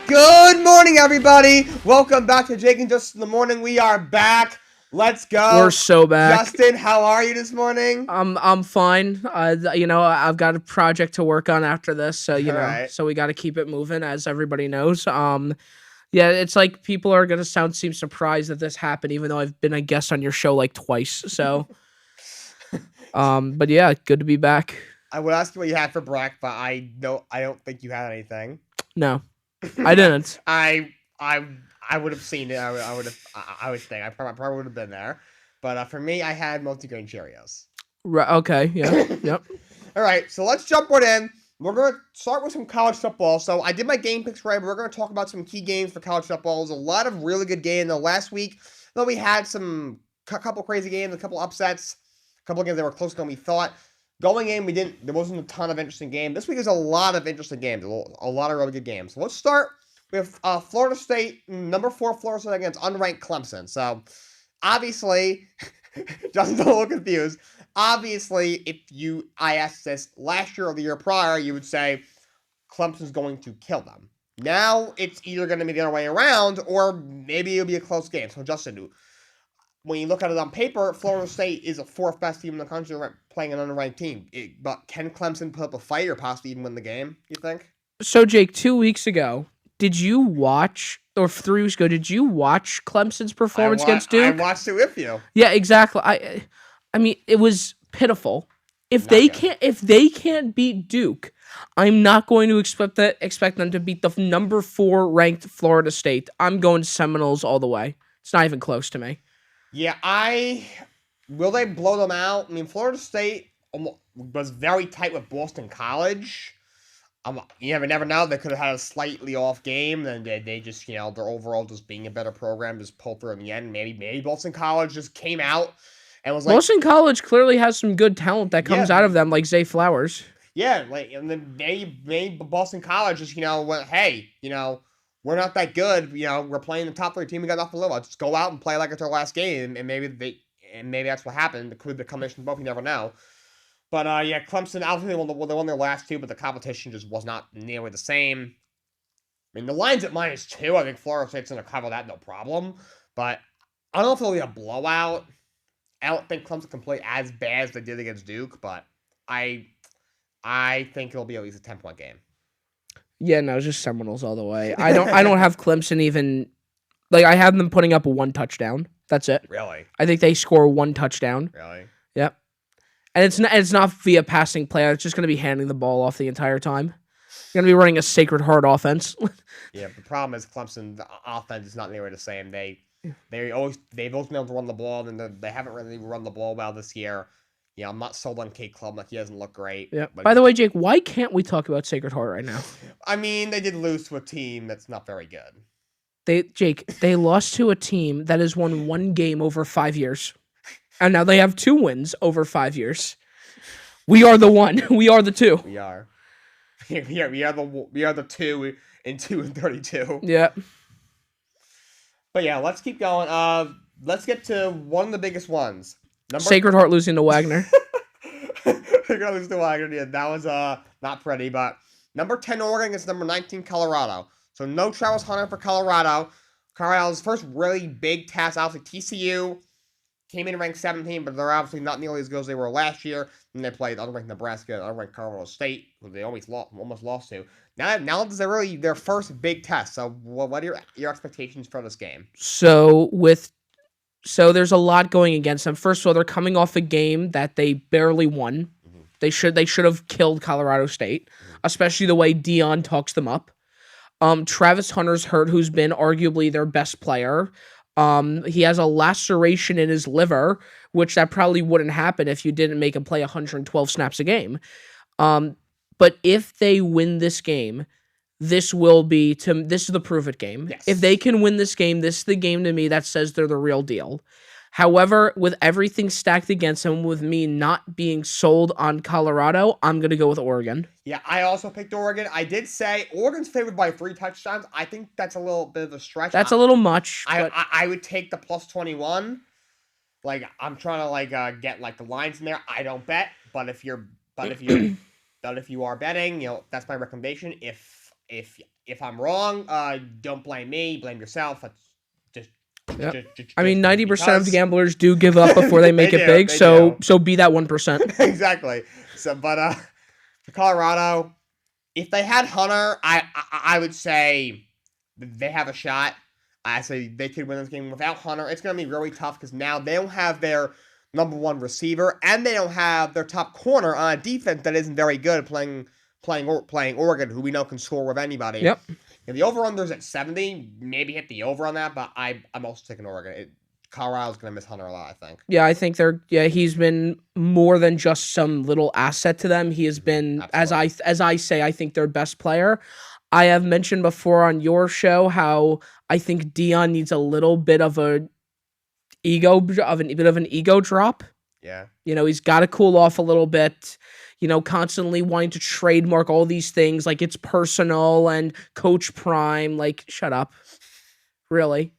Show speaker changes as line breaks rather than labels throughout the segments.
Good morning, everybody. Welcome back to Jake and Justin in the Morning. We are back. Let's go.
We're so back.
Justin, how are you this morning?
I'm fine. I've got a project to work on after this, so
Alright.
so we got to keep it moving, as everybody knows. Yeah, it's like people are gonna seem surprised that this happened, even though I've been a guest on your show like twice. So, but yeah, good to be back.
I would ask you what you had for breakfast, but I don't think you had anything.
No, I didn't.
I would have seen it. I would think I probably would have been there. But for me, I had multigrain Cheerios.
Right, okay, yeah, yep.
All right, so let's jump right in. We're going to start with some college football. So I did my game picks right, but we're going to talk about some key games for college football. There's a lot of really good games. The last week, though, we had a couple crazy games, a couple upsets, a couple of games that were closer than we thought. Going in, there wasn't a ton of interesting games. This week is a lot of interesting games, a lot of really good games. So let's start with Florida State, number 4 Florida State against unranked Clemson. So obviously, Justin's a little confused. Obviously, if I asked this last year or the year prior, you would say Clemson's going to kill them. Now it's either going to be the other way around, or maybe it'll be a close game. So Justin, when you look at it on paper, Florida State is the 4th best team in the country playing an unranked team. But can Clemson put up a fight or possibly even win the game, you think?
So, Jake, 2 weeks ago, did you watch, or 3 weeks ago, did you watch Clemson's performance against Duke?
I watched it with you.
Yeah, exactly. I mean, it was pitiful. If they can't beat Duke, I'm not going to expect them to beat the number 4 ranked Florida State. I'm going Seminoles all the way. It's not even close to me.
Yeah, will they blow them out? I mean, Florida State was very tight with Boston College. You never know. They could have had a slightly off game, and they just, their overall just being a better program just pulled through in the end. Maybe Boston College just came out and was like,
Boston College clearly has some good talent that comes out of them, like Zay Flowers.
Yeah, and then maybe Boston College just, went, hey, we're not that good. We're playing the top 3 team. We got nothing to live. Let's just go out and play like it's our last game, and maybe that's what happened. It could be the combination of both. You never know. But yeah, Clemson obviously they won their last 2, but the competition just was not nearly the same. I mean, the line's at -2. I think Florida State's going to cover that no problem. But I don't know if it'll be a blowout. I don't think Clemson can play as bad as they did against Duke, but I think it'll be at least a 10-point game.
Yeah, no, it's just Seminoles all the way. I don't have Clemson even, like, I have them putting up 1 touchdown. That's it.
Really?
I think they score 1 touchdown.
Really?
Yep. And it's not via passing play. It's just going to be handing the ball off the entire time. You're going to be running a Sacred Heart offense.
Yeah, the problem is Clemson, the offense is not nearly the same. They've always been able to run the ball, and they haven't really run the ball well this year. Yeah, I'm not sold on Kate Klubnik. He doesn't look great.
Yeah. By the way, Jake, why can't we talk about Sacred Heart right now?
I mean, they did lose to a team that's not very good.
They lost to a team that has won 1 game over 5 years. And now they have 2 wins over 5 years. We are the 1. We are the 2.
We are. We are the 2 in 2 and 32.
Yeah.
But yeah, let's keep going. Let's get to one of the biggest ones.
Sacred Heart losing to Wagner.
They're gonna lose to Wagner. Yeah, that was not pretty. But number 10 Oregon against number 19 Colorado. So no Travis Hunter for Colorado. Colorado's first really big test. Obviously TCU came in ranked 17, but they're obviously not nearly as good as they were last year. And they played unranked Nebraska and unranked Colorado State, who they almost lost to. Now this is really their first big test. So what are your expectations for this game?
So there's a lot going against them. First of all, they're coming off a game that they barely won. Mm-hmm. They should have killed Colorado State, especially the way Dion talks them up. Travis Hunter's hurt, who's been arguably their best player. He has a laceration in his liver, which that probably wouldn't happen if you didn't make him play 112 snaps a game. But if they win this game, this is the prove it game.
Yes.
If they can win this game, this is the game to me that says they're the real deal. However, with everything stacked against them, with me not being sold on Colorado, I'm going to go with Oregon.
Yeah, I also picked Oregon. I did say Oregon's favored by 3 touchdowns. I think that's a little bit of a stretch.
That's a little much.
I would take the plus 21. Like, I'm trying to get the lines in there. I don't bet, but if you are betting, that's my recommendation. If if I'm wrong, don't blame me, blame yourself. Just,
Yep. I mean, 90% of the gamblers do give up before they make
They
it
do,
big.
they
So
do.
be that 1%.
Exactly. So, but for Colorado, if they had Hunter, I would say they have a shot. I say they could win this game without Hunter. It's going to be really tough because now they don't have their number one receiver and they don't have their top corner on a defense that isn't very good playing Oregon, who we know can score with anybody.
Yep.
And the over-under's at 70. Maybe hit the over on that, but I'm also taking Oregon. Colorado's going to miss Hunter a lot, I think.
Yeah, I think he's been more than just some little asset to them. He has been, as I say, I think their best player. I have mentioned before on your show how I think Deion needs a little bit of an ego drop.
Yeah.
He's got to cool off a little bit. Constantly wanting to trademark all these things like it's personal and Coach Prime. Like, shut up. Really?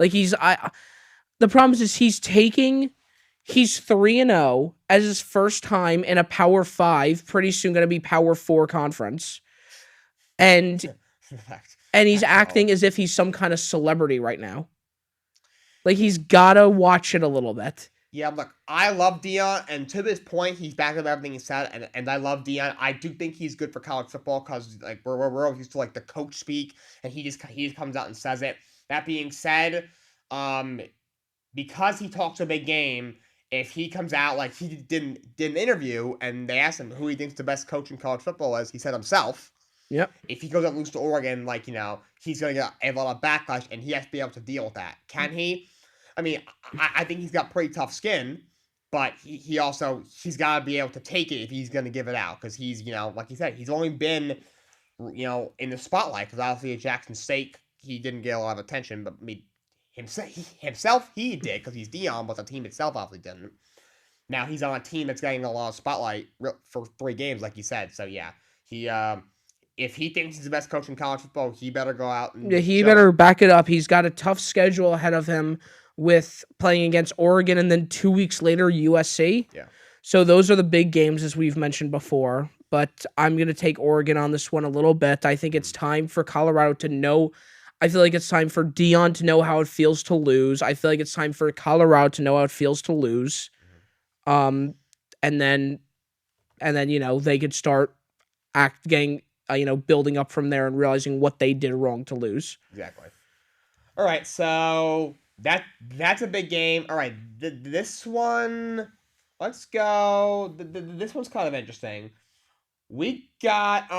Like the problem is he's 3-0 as his first time in a Power 5, pretty soon going to be Power 4 conference. And he's acting as if he's some kind of celebrity right now. Like, he's got to watch it a little bit.
Yeah, look, I love Deion, and to this point, he's back with everything he said, and I love Deion. I do think he's good for college football because like we're all used to like the coach speak, and he just comes out and says it. That being said, because he talks a big game, if he comes out like he did an interview, and they asked him who he thinks the best coach in college football is, he said himself.
Yep.
If he goes out and loses to Oregon, like he's gonna get a lot of backlash, and he has to be able to deal with that. Can he? I mean, I think he's got pretty tough skin, but he's got to be able to take it if he's going to give it out. Because he's, like you said, he's only been, in the spotlight. Because obviously at Jackson State, he didn't get a lot of attention. But I mean, himself, he did because he's Deion, but the team itself obviously didn't. Now he's on a team that's getting a lot of spotlight for 3 games, like you said. So yeah, if he thinks he's the best coach in college football, he better go out and
he better back it up. He's got a tough schedule ahead of him with playing against Oregon and then 2 weeks later USC.
Yeah.
So those are the big games as we've mentioned before, but I'm going to take Oregon on this one a little bit. I think it's time for Colorado to know. I feel like it's time for Deion to know how it feels to lose. I feel like it's time for Colorado to know how it feels to lose. And then they could start building up from there and realizing what they did wrong to lose.
Exactly. All right, so that's a big game. All right, this one, let's go. This one's kind of interesting. We got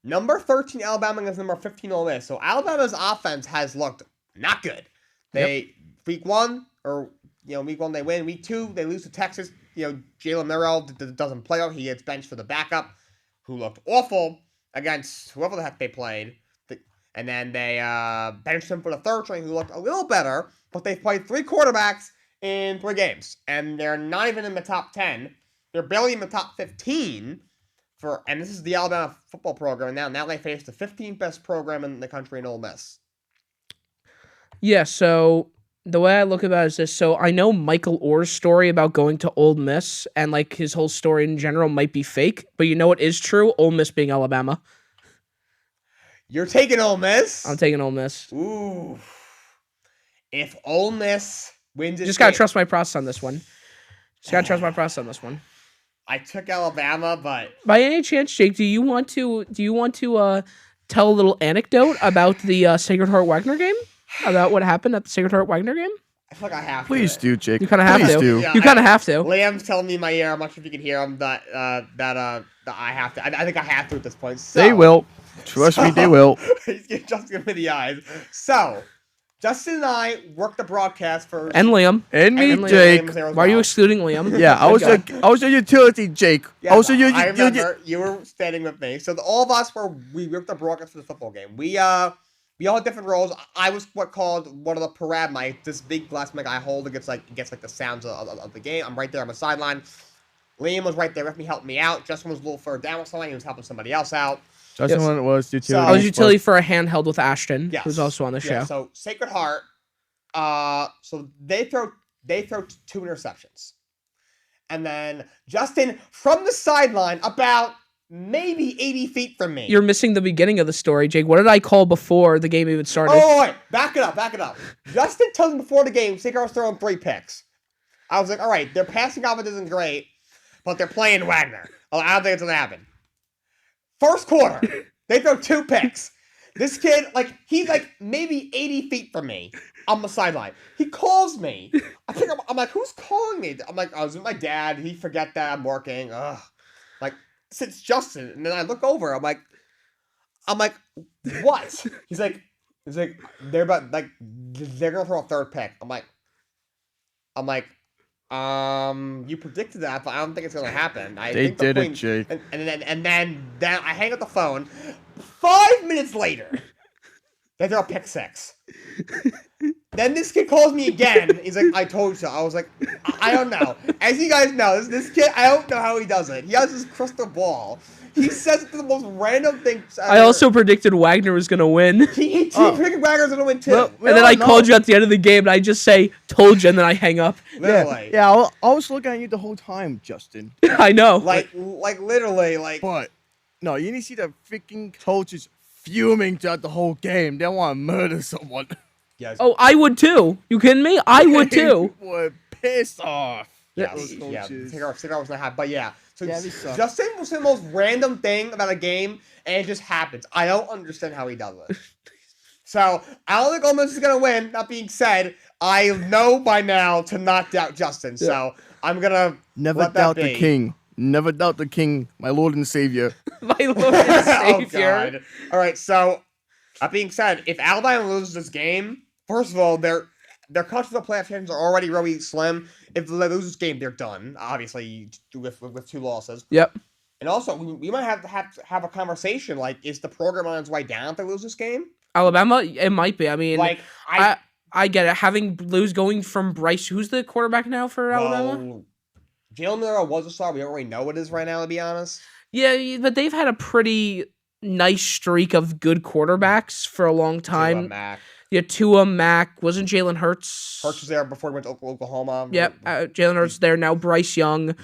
number 13 Alabama against number 15 Ole Miss. So Alabama's offense has looked not good. Week 1 they win. Week 2 they lose to Texas. Jalen Merrill doesn't play out. He gets benched for the backup, who looked awful against whoever the heck they played. And then they benched him for the third string, who looked a little better, but they've played 3 quarterbacks in 3 games. And they're not even in the top 10. They're barely in the top 15. And this is the Alabama football program. And now they face the 15th best program in the country in Ole Miss.
Yeah, so the way I look at it is this. So I know Michael Orr's story about going to Ole Miss and like his whole story in general might be fake. But you know what is true? Ole Miss being Alabama.
You're taking Ole Miss?
I'm taking Ole Miss.
Ooh. If Ole Miss wins this
Just gotta trust my process on this one.
I took Alabama, but
by any chance, Jake, do you want to tell a little anecdote about the Sacred Heart Wagner game? About what happened at the Sacred Heart Wagner game?
I feel like I have to.
Please do, Jake.
You kind of have
Please
to.
do.
Yeah, you kind of have to.
Liam's telling me in my ear. I'm not sure if you can hear him. That I have to. I think I have to at this point. So,
they will. Trust me, they will.
He's just giving me the eyes. So, Justin and I worked the broadcast for
and Liam
and me, Jake.
Why are you excluding Liam?
Yeah, I was a utility, Jake.
Yeah, I remember you were standing with me. So all of us we worked the broadcast for the football game. We all had different roles. I was called one of the parade mics, this big glass mic I hold that gets the sounds of the game. I'm right there on the sideline. Liam was right there with me, helping me out. Justin was a little further down with something. He was helping somebody else out.
Justin was utility.
I was utility for a handheld with Ashton, who's also on the show.
So Sacred Heart. So they throw 2 interceptions, and then Justin from the sideline about maybe 80 feet from me.
You're missing the beginning of the story, Jake. What did I call before the game even started?
Oh, wait. Back it up. Justin tells me before the game, Seagar was throwing 3 picks. I was like, all right, their passing offense isn't great, but they're playing Wagner. I don't think it's going to happen. First quarter, they throw 2 picks. This kid, he's maybe 80 feet from me on the sideline. He calls me. I pick up. I'm like, who's calling me? I'm like, I was with my dad. He forget that I'm working. Ugh. It's Justin. And then I look over. I'm like, what? He's like, they're about, they're going to throw a 3rd pick. I'm like, you predicted that, but I don't think it's gonna happen.
They did it, Jake.
And then I hang up the phone. 5 minutes later, they throw a pick 6. Then this kid calls me again. He's like, I told you so. I was like, I don't know. As you guys know, this kid, I don't know how he does it. He has this crystal ball. He says the most random things.
I also predicted Wagner was going to win.
He predicted Wagner was going to win too.
And then I called you at the end of the game, and I just say, told you, and then I hang up.
Literally.
Yeah, I was looking at you the whole time, Justin.
I know.
Literally.
But, no, you need to see the freaking coaches fuming throughout the whole game. They want to murder someone.
Yes.
Oh, I would too. You kidding me? I would too.
They were pissed off.
Yeah,
Coaches.
Cigar was not happy, but yeah. So
Yeah, they suck.
Justin will say the most random thing about a game, and it just happens. I don't understand how he does it. So I don't think Ole Miss is gonna win. That being said, I know by now to not doubt Justin.
Yeah.
So I'm gonna
Never
let
doubt
that
the
be.
king. Never doubt the king, my Lord and Savior.
My Lord and
Oh
Savior.
God! All right. So that being said, if Alabama loses this game, first of all, their cuts to the playoff chances are already really slim. If they lose this game, they're done. Obviously, with 2 losses.
Yep.
And also, we might have to have a conversation. Is the program on its way down if they lose this game?
Alabama, it might be. I mean,
I
I get it. Going from Bryce, who's the quarterback now for Alabama?
well, Jalen Miller was a star. We don't really know what it is right now, to be honest.
Yeah, but they've had a pretty nice streak of good quarterbacks for a long time.
Mac.
Yeah, Tua, Mac. Wasn't Jalen Hurts?
Hurts was there before he went to Oklahoma.
Yep, Jalen Hurts there now. Bryce Young.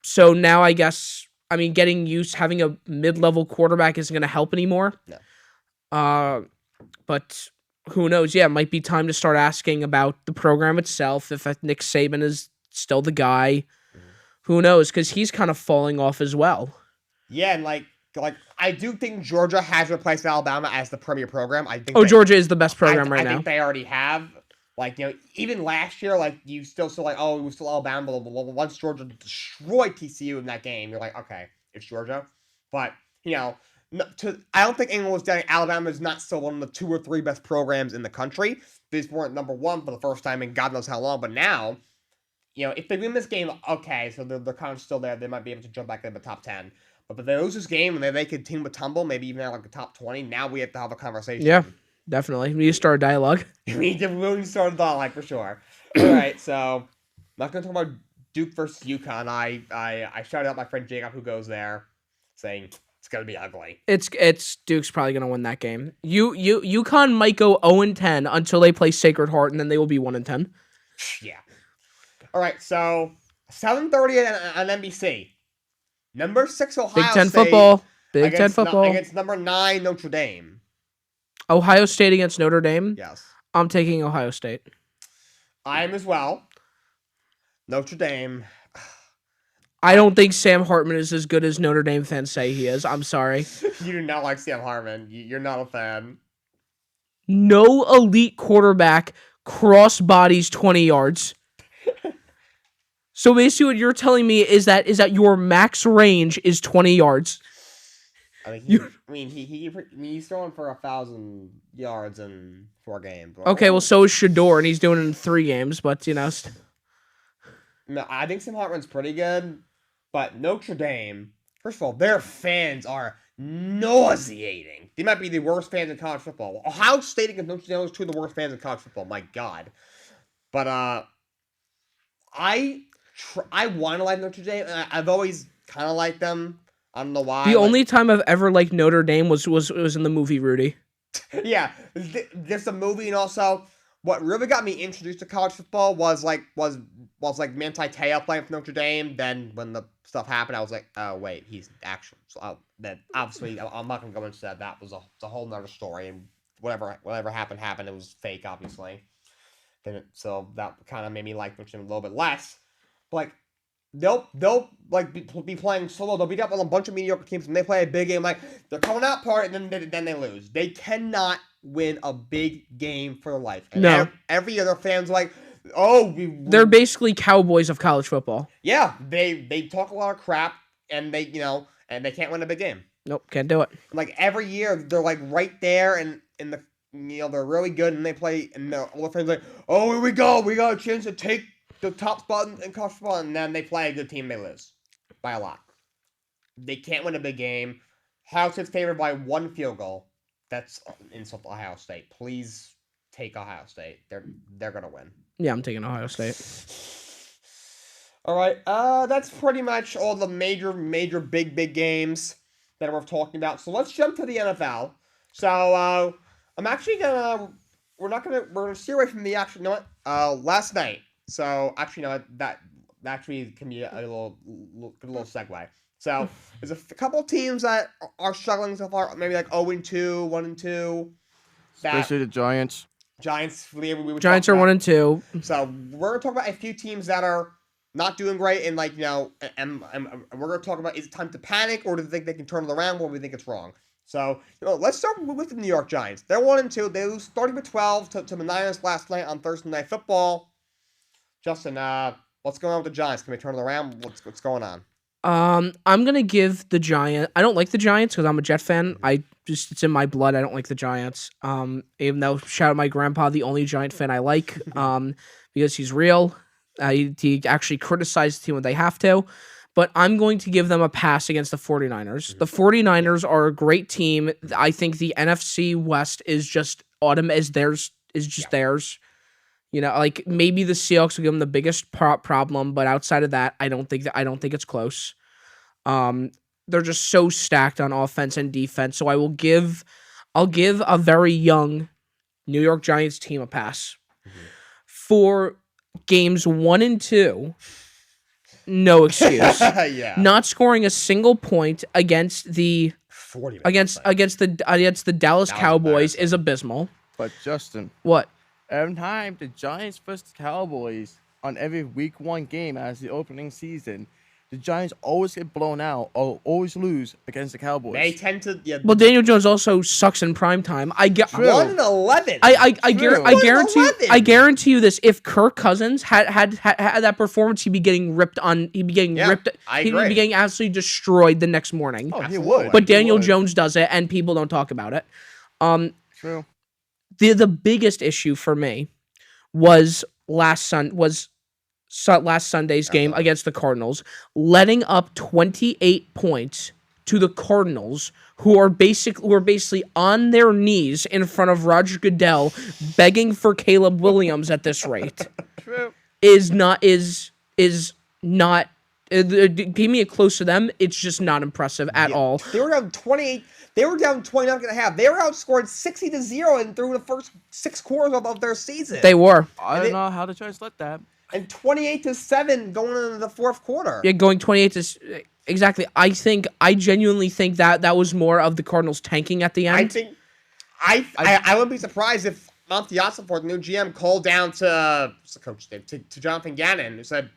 So now I guess getting used having a mid-level quarterback isn't going to help anymore.
No.
But who knows? Yeah, it might be time to start asking about the program itself. If Nick Saban is still the guy, who knows? Because he's kind of falling off as well.
Yeah, and I do think Georgia has replaced Alabama as the premier program. I think.
Georgia is the best program right
I
now.
think they already have. Even last year, you still it was still Alabama. But once Georgia destroyed TCU in that game, you're like, okay, it's Georgia. But I don't think anyone was doubting Alabama is not still one of the 2 or 3 best programs in the country. They just weren't number 1 for the first time in God knows how long. But now, if they win this game, okay, so they're kind of still there. They might be able to jump back into the top 10. But if they lose this game and they continue to tumble, maybe even at the top 20, now we have to have a conversation.
Yeah, definitely. We need to start a dialogue.
We need to really start a dialogue for sure. All right, so I'm not going to talk about Duke versus UConn. I shouted out my friend Jacob who goes there, saying it's going to be ugly.
It's Duke's probably going to win that game. UConn might go 0-10 until they play Sacred Heart, and then they will be 1-10.
Yeah. All right, so 7:30 on NBC. Number 6 Ohio
Big Ten
State
football. Big Ten football.
Against number 9 Notre Dame.
Ohio State against Notre Dame.
Yes.
I'm taking Ohio State.
I am as well. Notre Dame.
I don't think Sam Hartman is as good as Notre Dame fans say he is. I'm sorry.
You do not like Sam Hartman. You're not a fan.
No elite quarterback cross bodies 20 yards. So basically what you're telling me is that your max range is 20 yards.
I think he's throwing for 1,000 yards in 4 games.
Okay, well, so is Shador, and he's doing it in 3 games, but,
No, I think Sam Hartman's pretty good, but Notre Dame, first of all, their fans are nauseating. They might be the worst fans in college football. Ohio State against Notre Dame is 2 of the worst fans in college football. My God. But, I want to like Notre Dame, and I've always kind of liked them. I don't know why.
The only time I've ever liked Notre Dame was in the movie Rudy.
Yeah, there's a movie, and also what really got me introduced to college football was Manti Te'o playing for Notre Dame. Then when the stuff happened, I was like, oh wait, he's actually. So then obviously I'm not gonna go into that. That was a whole nother story, and whatever happened. It was fake, obviously. So that kind of made me like Notre Dame a little bit less. But like they'll like be playing solo. They'll beat up on a bunch of mediocre teams, and they play a big game. Like they're coming out part, and then they lose. They cannot win a big game for their life. And
No.
every other fan's like, oh,
They're basically Cowboys of college football.
yeah. They talk a lot of crap, and they can't win a big game.
Nope, can't do it.
Like every year, they're like right there, and in the they're really good, and they play, and all the fans are like, oh, here we go, we got a chance to take the top spot in college football, and then they play a good team, they lose by a lot. They can't win a big game. Ohio State's favored by 1 field goal. That's insult to Ohio State. Please take Ohio State. They're gonna win.
Yeah, I'm taking Ohio State.
All right. That's pretty much all the major big games that we're talking about. So let's jump to the NFL. So I'm actually we're gonna steer away from the actual. You know what? Last night. So actually, you know what? That actually can be a little segue. So there's a couple teams that are struggling so far, maybe like 0-2, 1-2.
Especially the Giants.
Giants are
1-2.
So we're gonna talk about a few teams that are not doing great, and like and we're gonna talk about, is it time to panic, or do they think they can turn it around, or do we think it's wrong? So let's start with the New York Giants. They're 1-2. They lose 30-12 to the Niners last night on Thursday Night Football. Justin, what's going on with the Giants? Can we turn it around? What's going on?
I'm gonna give the Giants. I don't like the Giants because I'm a Jet fan. It's in my blood. I don't like the Giants. Even though, shout out my grandpa, the only Giant fan I like. Because he's real. He actually criticizes the team when they have to. But I'm going to give them a pass against the 49ers. The 49ers are a great team. I think the NFC West is just theirs. You know, like maybe the Seahawks will give them the biggest problem, but outside of that, I don't think it's close. They're just so stacked on offense and defense. So I'll give a very young New York Giants team a pass. For games 1 and 2. No excuse.
Yeah.
Not scoring a single point against the Dallas Cowboys is abysmal.
But Justin,
What?
every time the Giants versus Cowboys on every week 1 game as the opening season, the Giants always get blown out or always lose against the Cowboys.
They tend to. Yeah,
Well, Daniel Jones also sucks in prime time. I get
True.
1-11.
I guarantee you this: if Kirk Cousins had that performance, he'd be getting ripped on. He'd be getting ripped.
I
He'd
agree.
be getting absolutely destroyed the next morning.
Oh, he
Absolutely.
would.
But
He
Daniel
would.
Jones does it, and people don't talk about it.
True.
The biggest issue for me was last Sunday's game against the Cardinals, letting up 28 points to the Cardinals, who are basically on their knees in front of Roger Goodell, begging for Caleb Williams at this rate.
True.
Is not. Give me a close to them. It's just not impressive at all.
They were down 28. They were down 29.5. They were outscored 60-0 and through the first 6 quarters of their season.
They were.
I don't know how the Giants let that.
And 28-7 going into the fourth quarter.
Yeah, going 28 to exactly. I genuinely think that was more of the Cardinals tanking at the end.
I wouldn't be surprised if Monty Ossenfort, the new GM, called down to coach name, to Jonathan Gannon, who said,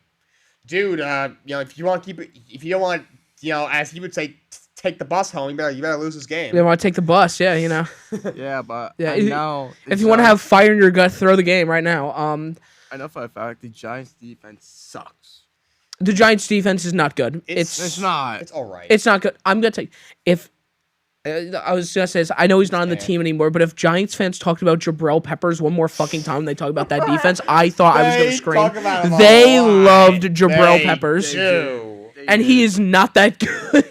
"Dude, if you want to keep it, if you don't want, as he would say, take the bus home, you better lose this game."
They want to take the bus, yeah,
Yeah, but
Yeah,
now
If you want to have fire in your gut, throw the game right now.
I know for a fact the Giants defense sucks.
The Giants' defense is not good.
It's not.
It's all right.
It's not good. I'm gonna tell you, if I was gonna say this, I know he's not on the team anymore, but if Giants fans talked about Jabril Peppers one more fucking time, they talk about that defense, I thought I was gonna scream.
Talk about him a
They
lot.
loved Jabril
They
Peppers,
do.
and he is not that good.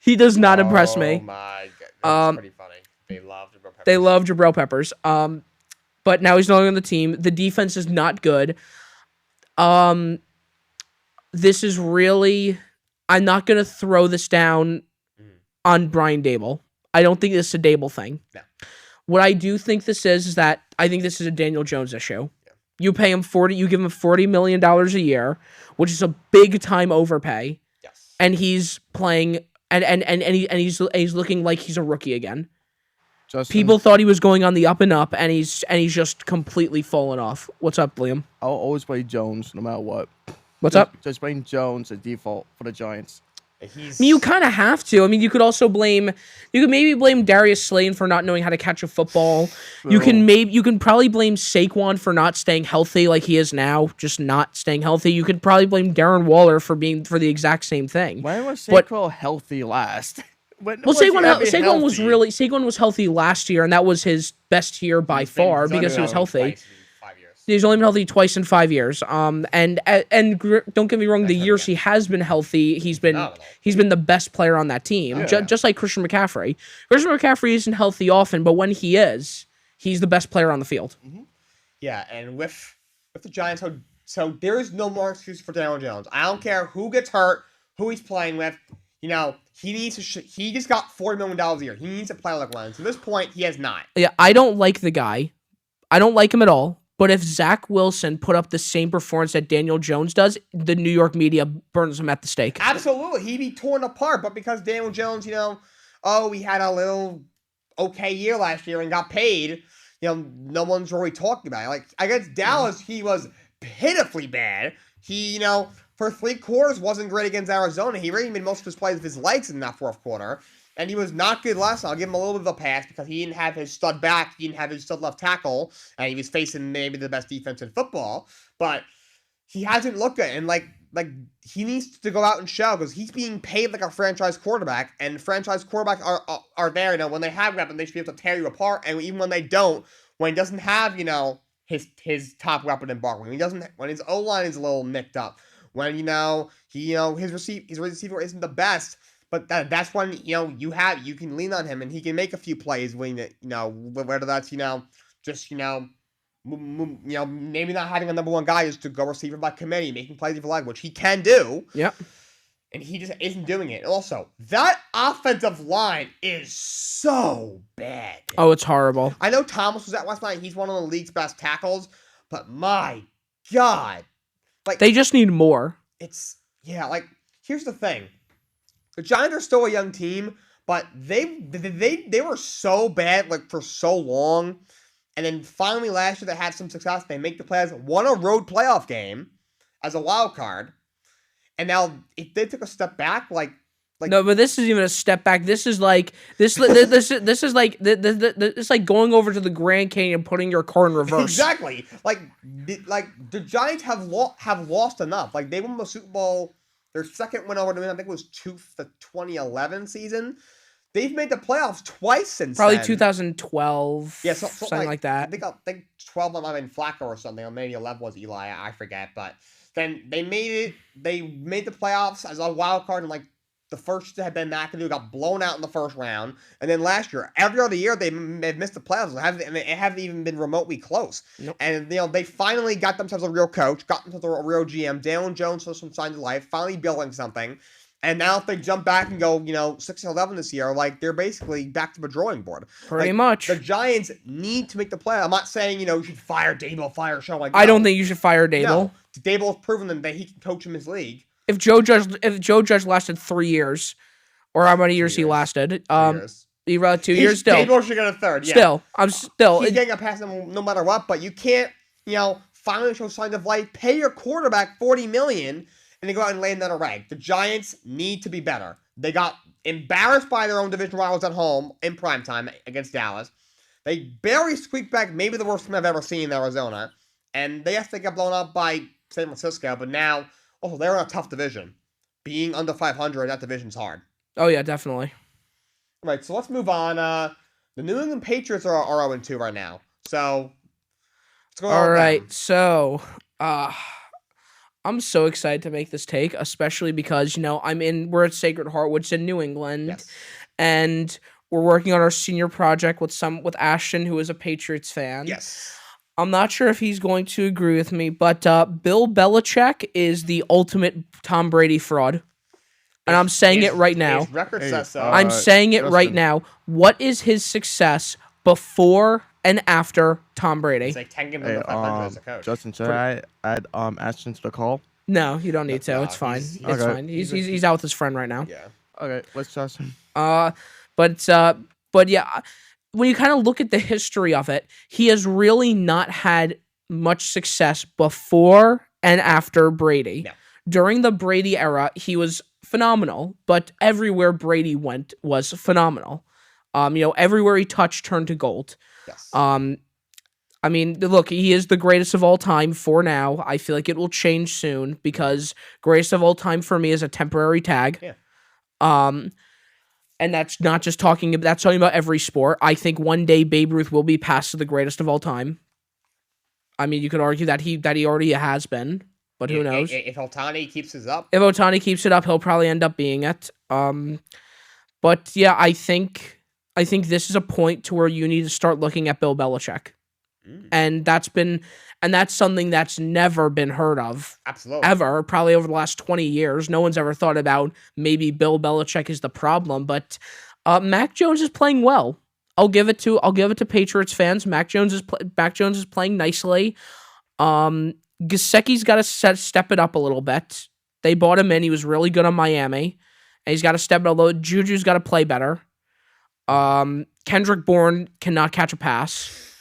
He does not impress
Oh
me.
my god, that's pretty funny. They love Jabril Peppers.
They love Jabril Peppers. But now he's no longer on the team. The defense is not good. This is really. I'm not gonna throw this down on Brian Dable. I don't think this is a Dable thing.
No.
What I do think this is that I think this is a Daniel Jones issue. You pay him you give him $40 million a year, which is a big time overpay.
Yes.
And he's playing he's looking like he's a rookie again. People thought he was going on the up and up, and he's just completely fallen off. What's up, Liam?
I'll always play Jones no matter what.
What's up?
Just playing Jones a default for the Giants.
I mean, you kind of have to. I mean, you could maybe blame Darius Slayton for not knowing how to catch a football.
So,
You can probably blame Saquon for not staying healthy like he is now, just not staying healthy. You could probably blame Darren Waller for the exact same thing.
When was Saquon healthy last?
Saquon was healthy last year, and that was his best year by far because he was healthy. He's only been healthy twice in 5 years. And don't get me wrong, the years he has been healthy, he's been the best player on that team.
Yeah.
Just like Christian McCaffrey. Christian McCaffrey isn't healthy often, but when he is, he's the best player on the field.
Mm-hmm. Yeah, and with the Giants, so there is no more excuse for Daniel Jones. I don't care who gets hurt, who he's playing with. You know, he needs to. He just got $40 million a year. He needs to play like one. So at this point, he has not.
Yeah, I don't like the guy. I don't like him at all. But if Zach Wilson put up the same performance that Daniel Jones does, the New York media burns him at the stake.
Absolutely. He'd be torn apart. But because Daniel Jones, he had a little okay year last year and got paid, no one's really talking about it. Like, against Dallas, he was pitifully bad. He, for 3 quarters wasn't great against Arizona. He really made most of his plays with his legs in that fourth quarter. And he was not good last time. I'll give him a little bit of a pass because he didn't have his stud back. He didn't have his stud left tackle. And he was facing maybe the best defense in football. But he hasn't looked good. And, like he needs to go out and show because he's being paid like a franchise quarterback. And franchise quarterbacks are there. When they have weapons, they should be able to tear you apart. And even when they don't, when he doesn't have, his top weapon in Barkley, when his O-line is a little nicked up, when, his receiver isn't the best. But that's when, you can lean on him and he can make a few plays when, whether that's, maybe not having a number one guy is to go receiver by committee, making plays with the leg, which he can do.
Yep.
And he just isn't doing it. Also, that offensive line is so bad.
Oh, it's horrible.
I know Thomas was at last night. He's one of the league's best tackles. But my God. Like,
they just need more.
Here's the thing. The Giants are still a young team, but they were so bad for so long, and then finally last year they had some success. They make the playoffs, won a road playoff game as a wild card, and now if they took a step back,
no, but this isn't even a step back. This is like this is like going over to the Grand Canyon and putting your car in reverse.
Exactly. The Giants have lost enough. They won the Super Bowl. Their second win over the win, I think it was the 2011 season. They've made the playoffs twice since
probably
then.
2012.
Yeah,
something like that.
I think 12 might have been Flacco or something, or maybe 11 was Eli. I forget. But then they made it. They made the playoffs as a wild card, and the first had been McAdoo, got blown out in the first round, and then last year, every other year they've missed the playoffs. It haven't even been remotely close. Nope. And they finally got themselves a real coach, got themselves a real GM. Daniel Jones showed some signs of life, finally building something. And now if they jump back and go, 6-11 this year, they're basically back to the drawing board.
Pretty much.
The Giants need to make the play. I'm not saying, you should fire Dable, fire Shaw.
I don't think you should fire Dable.
No. Dable has proven that he can coach in his league.
If Joe Judge lasted 3 years, or how many years he lasted, he ran 2 years still.
Dable should get a third. Yeah.
He's
getting a pass no matter what, but you can't, finally show signs of life. Pay your quarterback $40 million, and they go out and land on a rag. The Giants need to be better. They got embarrassed by their own division rivals at home in primetime against Dallas. They barely squeaked back, maybe the worst team I've ever seen in Arizona, and they got blown up by San Francisco, but now. Also, they're in a tough division. Being under 500 in that division's hard.
Oh, yeah, definitely.
Right, so let's move on. The New England Patriots are 0-2 right now. So, let's go on.
All right, so I'm so excited to make this take, especially because, we're at Sacred Heart, which is in New England.
Yes.
And we're working on our senior project with Ashton, who is a Patriots fan.
Yes.
I'm not sure if he's going to agree with me, but Bill Belichick is the ultimate Tom Brady fraud. And I'm saying it right now.
His record says so.
I'm saying it right now. What is his success before and after Tom Brady.
It's like 10 games
Hey,
under 500 as a coach.
Justin, should I add Ashton to the call?
No, you don't need to.
No,
It's fine.
he's-
It's
Okay.
fine. He's out with his friend right now.
Yeah.
Okay, let's Justin.
But yeah, when you kind of look at the history of it, he has really not had much success before and after Brady.
No.
During the Brady era, he was phenomenal, but everywhere Brady went was phenomenal. Everywhere he touched turned to gold.
Yes.
I mean, look, he is the greatest of all time for now. I feel like it will change soon because greatest of all time for me is a temporary tag.
Yeah.
And that's not just talking about every sport. I think one day Babe Ruth will be passed to the greatest of all time. I mean, you could argue that he already has been, but who knows?
If Ohtani keeps his up.
If Ohtani keeps it up, he'll probably end up being it. But yeah, I think this is a point to where you need to start looking at Bill Belichick. And that's something that's never been heard of.
Absolutely.
Ever, probably over the last 20 years. No one's ever thought about maybe Bill Belichick is the problem, but Mac Jones is playing well. I'll give it to Patriots fans. Mac Jones is playing nicely. Gesicki's got to step it up a little bit. They bought him in. He was really good on Miami. And he's got to step it up a little. Juju's got to play better. Kendrick Bourne cannot catch a pass.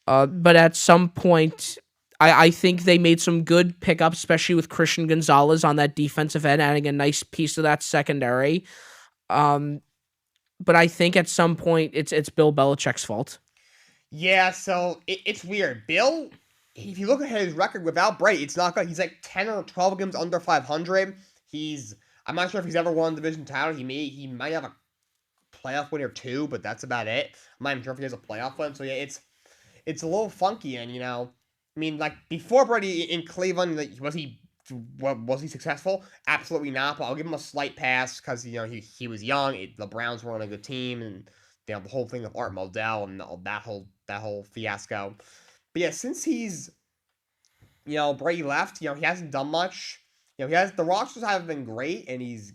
But at some point, I think they made some good pickups, especially with Christian Gonzalez on that defensive end, adding a nice piece to that secondary. But I think at some point, it's Bill Belichick's fault. Yeah,
so it's weird. Bill, if you look at his record without Brady, it's not good. He's like 10 or 12 games under 500. I'm not sure if he's ever won a division title. He might have a playoff win or two, but that's about it. I'm not even sure if he has a playoff win. So yeah, it's a little funky, and I mean, like before Brady in Cleveland, like, was he successful? Absolutely not. But I'll give him a slight pass because he was young. The Browns were on a good team, and the whole thing of Art Modell and that whole fiasco. But yeah, since he's Brady left, he hasn't done much. The rosters haven't been great, and he's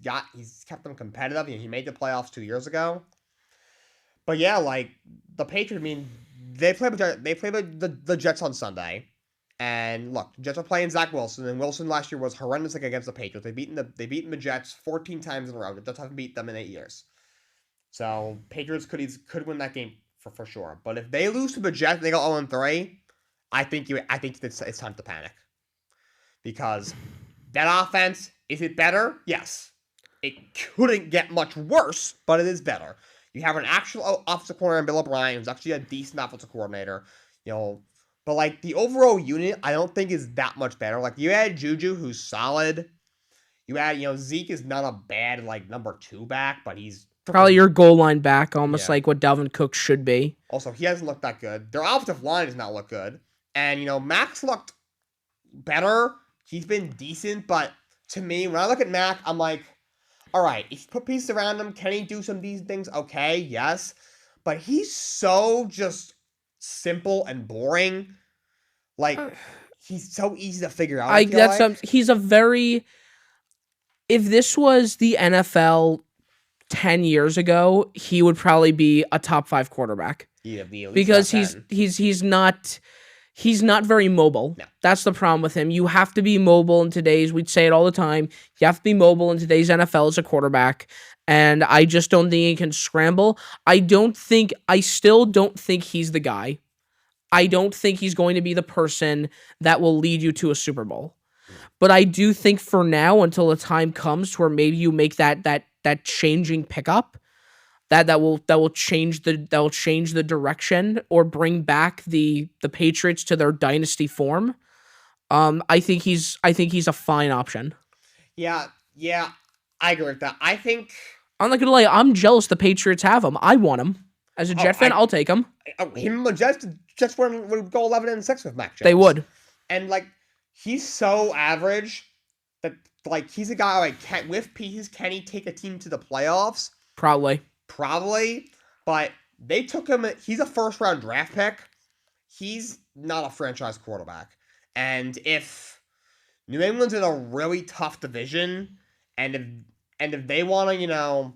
kept them competitive. He made the playoffs 2 years ago. But yeah, like the Patriots, I mean, they play the Jets on Sunday, and look, the Jets are playing Zach Wilson, and Wilson last year was horrendous against the Patriots. They beaten the Jets 14 times in a row. The Jets haven't beat them in 8 years, so Patriots could win that game for sure. But if they lose to the Jets, they go 0-3. I think it's time to panic because that offense, is it better? Yes, it couldn't get much worse, but it is better. You have an actual offensive coordinator in Bill O'Brien, who's actually a decent offensive coordinator, But, like, the overall unit, I don't think is that much better. Like, you add Juju, who's solid. You add, Zeke is not a bad, like, number 2 back, but he's
probably your goal line back, almost like what Dalvin Cook should be.
Also, he hasn't looked that good. Their offensive line does not look good. And, Mac's looked better. He's been decent, but to me, when I look at Mac, I'm like, all right, if you put pieces around him, can he do some of these things? Okay, yes. But he's so just simple and boring. Like, he's so easy to figure out.
He's a very... If this was the NFL 10 years ago, he would probably be a top 5 quarterback.
Yeah,
because he's not very mobile.
No.
That's the problem with him. You have to be mobile in we'd say it all the time. You have to be mobile in today's NFL as a quarterback. And I just don't think he can scramble. I still don't think he's the guy. I don't think he's going to be the person that will lead you to a Super Bowl. But I do think for now, until the time comes to where maybe you make that changing pickup, that will change the direction or bring back the Patriots to their dynasty form. I think he's a fine option.
Yeah, I agree with that. I think
I'm not gonna lie, I'm jealous the Patriots have him. I want him. As a Jet fan, I'll take him.
Him and the Jets would go 11-6 with Mac Jones.
They would.
And like he's so average that like he's a guy like with pieces, can he take a team to the playoffs? Probably, but they took him. He's a first-round draft pick. He's not a franchise quarterback. And if New England's in a really tough division, and if they want to,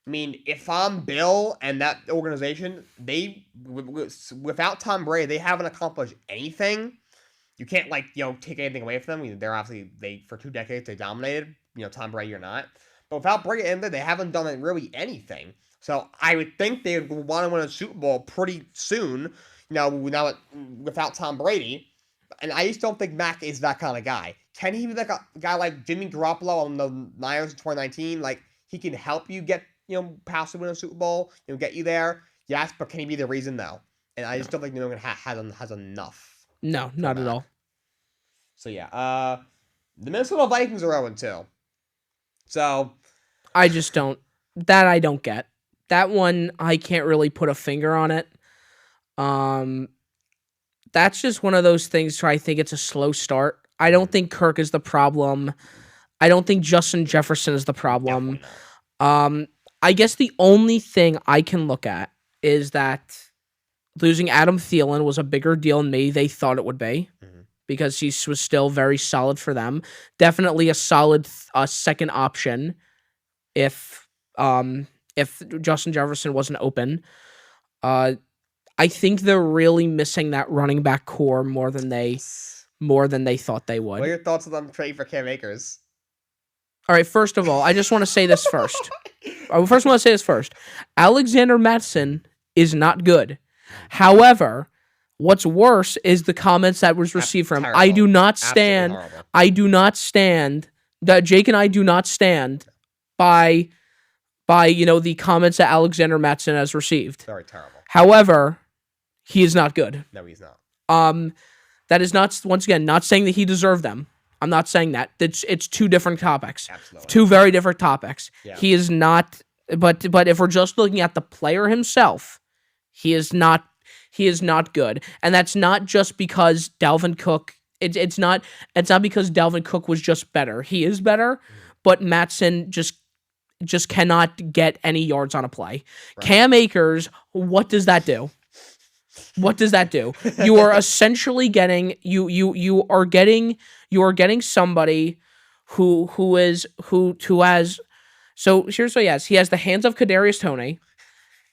I mean, if I'm Bill and that organization, without Tom Brady, they haven't accomplished anything. You can't take anything away from them. I mean, they're obviously for 2 decades they dominated. Tom Brady or not, but without Brady in there, they haven't done really anything. So I would think they would want to win a Super Bowl pretty soon. Without Tom Brady, and I just don't think Mac is that kind of guy. Can he be like a guy like Jimmy Garoppolo on the Niners in 2019? Like he can help you get possibly win a Super Bowl, get you there. Yes, but can he be the reason? No. And I just don't think New England has enough.
No, not at all.
So yeah, the Minnesota Vikings are 0-2. So
I just don't. That I don't get. That one I can't really put a finger on it. That's just one of those things where I think it's a slow start. I don't think Kirk is the problem. I don't think Justin Jefferson is the problem. I guess the only thing I can look at is that losing Adam Thielen was a bigger deal than maybe they thought it would be, because he was still very solid for them. Definitely a solid second option if Justin Jefferson wasn't open. I think they're really missing that running back core more than they thought they would.
What are your thoughts on them trading for Cam Akers?
All right, first of all, I just want to say this first. Alexander Mattison is not good. However, what's worse is the comments that was received from him.
Terrible.
I do not stand. That Jake and I do not stand by the comments that Alexander Mattison has received.
Very terrible.
However, he is not good.
No, he's not.
That is not, once again, not saying that he deserved them. I'm not saying that. It's two different topics.
Absolutely.
Two very different topics.
Yeah.
He is not, but if we're just looking at the player himself, he is not good. And that's not just because Dalvin Cook, it's not because Dalvin Cook was just better. He is better, but Mattson just cannot get any yards on a play. Right. Cam Akers, what does that do? What does that do? You are essentially getting you are getting somebody who has. So here's what he has. He has the hands of Kadarius Toney,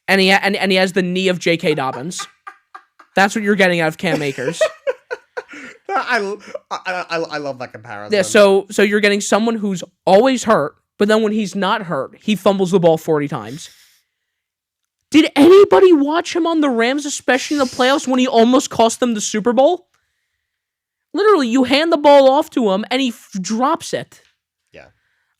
and he has the knee of J.K. Dobbins. That's what you're getting out of Cam Akers.
I love that comparison.
Yeah. So you're getting someone who's always hurt, but then when he's not hurt, he fumbles the ball 40 times. Did anybody watch him on the Rams, especially in the playoffs, when he almost cost them the Super Bowl? Literally, you hand the ball off to him, and he drops it.
Yeah.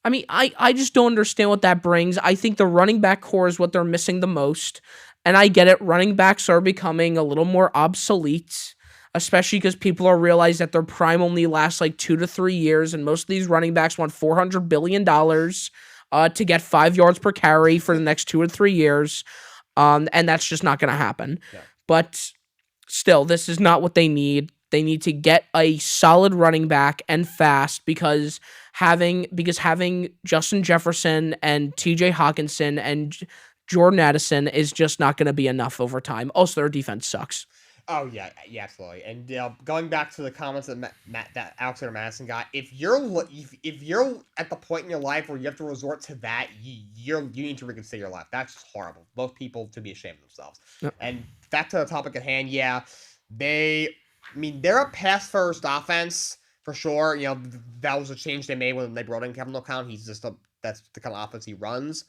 I mean, I just don't understand what that brings. I think the running back core is what they're missing the most. And I get it. Running backs are becoming a little more obsolete, especially because people are realizing that their prime only lasts like 2 to 3 years, and most of these running backs want $400 billion to get 5 yards per carry for the next 2 or 3 years. And that's just not going to happen. Yeah. But still, this is not what they need. They need to get a solid running back and fast, because having Justin Jefferson and TJ Hawkinson and Jordan Addison is just not going to be enough over time. Also, their defense sucks.
Oh yeah, absolutely. And going back to the comments that Alexander Mattison got, if you're at the point in your life where you have to resort to that, you need to reconsider your life. That's horrible. Most people should be ashamed of themselves. Yep. And back to the topic at hand, yeah, they're a pass first offense for sure. That was a change they made when they brought in Kevin O'Connell. That's the kind of offense he runs.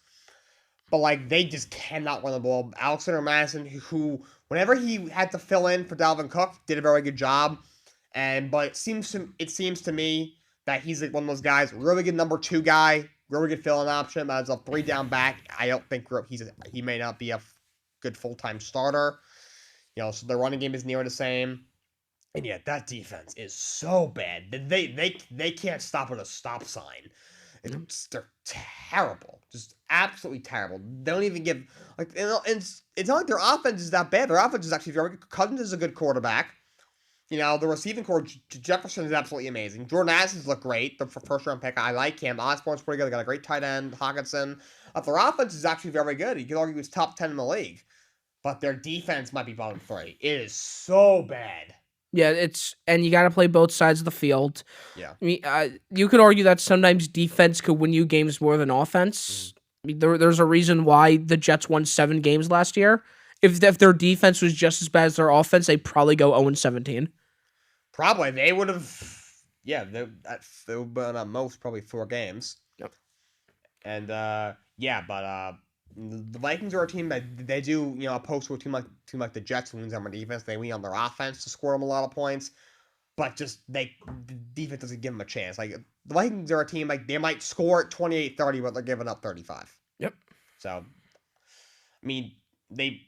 But they just cannot run the ball. Alexander Mattison, who whenever he had to fill in for Dalvin Cook, did a very good job. But it seems to me that he's one of those guys, really good number 2 guy, really good fill-in option as a 3-down back. I don't think he may not be a good full-time starter. So the running game is near the same. And yet that defense is so bad. They can't stop at a stop sign. They're terrible, just absolutely terrible. They don't even give it's not like their offense is that bad. Their offense is actually very good. Cousins is a good quarterback. The receiving core, Jefferson is absolutely amazing. Jordan Addison's look great. The first round pick, I like him. Osborne's pretty good. They got a great tight end, Hawkinson. Their offense is actually very good. You could argue it's top 10 in the league, but their defense might be bottom 3. It is so bad.
Yeah, and you got to play both sides of the field.
Yeah.
I mean, you could argue that sometimes defense could win you games more than offense. mean, there's a reason why the Jets won 7 games last year. If their defense was just as bad as their offense, they'd probably go 0-17.
Probably they would have. Yeah, they would have been at most probably 4 games.
Yep.
And the Vikings are a team that they do opposed to a team like the Jets who wins on their defense. They win on their offense to score them a lot of points, but just the defense doesn't give them a chance. Like the Vikings are a team like they might score at 28-30, but they're giving up 35.
Yep.
So, I mean, they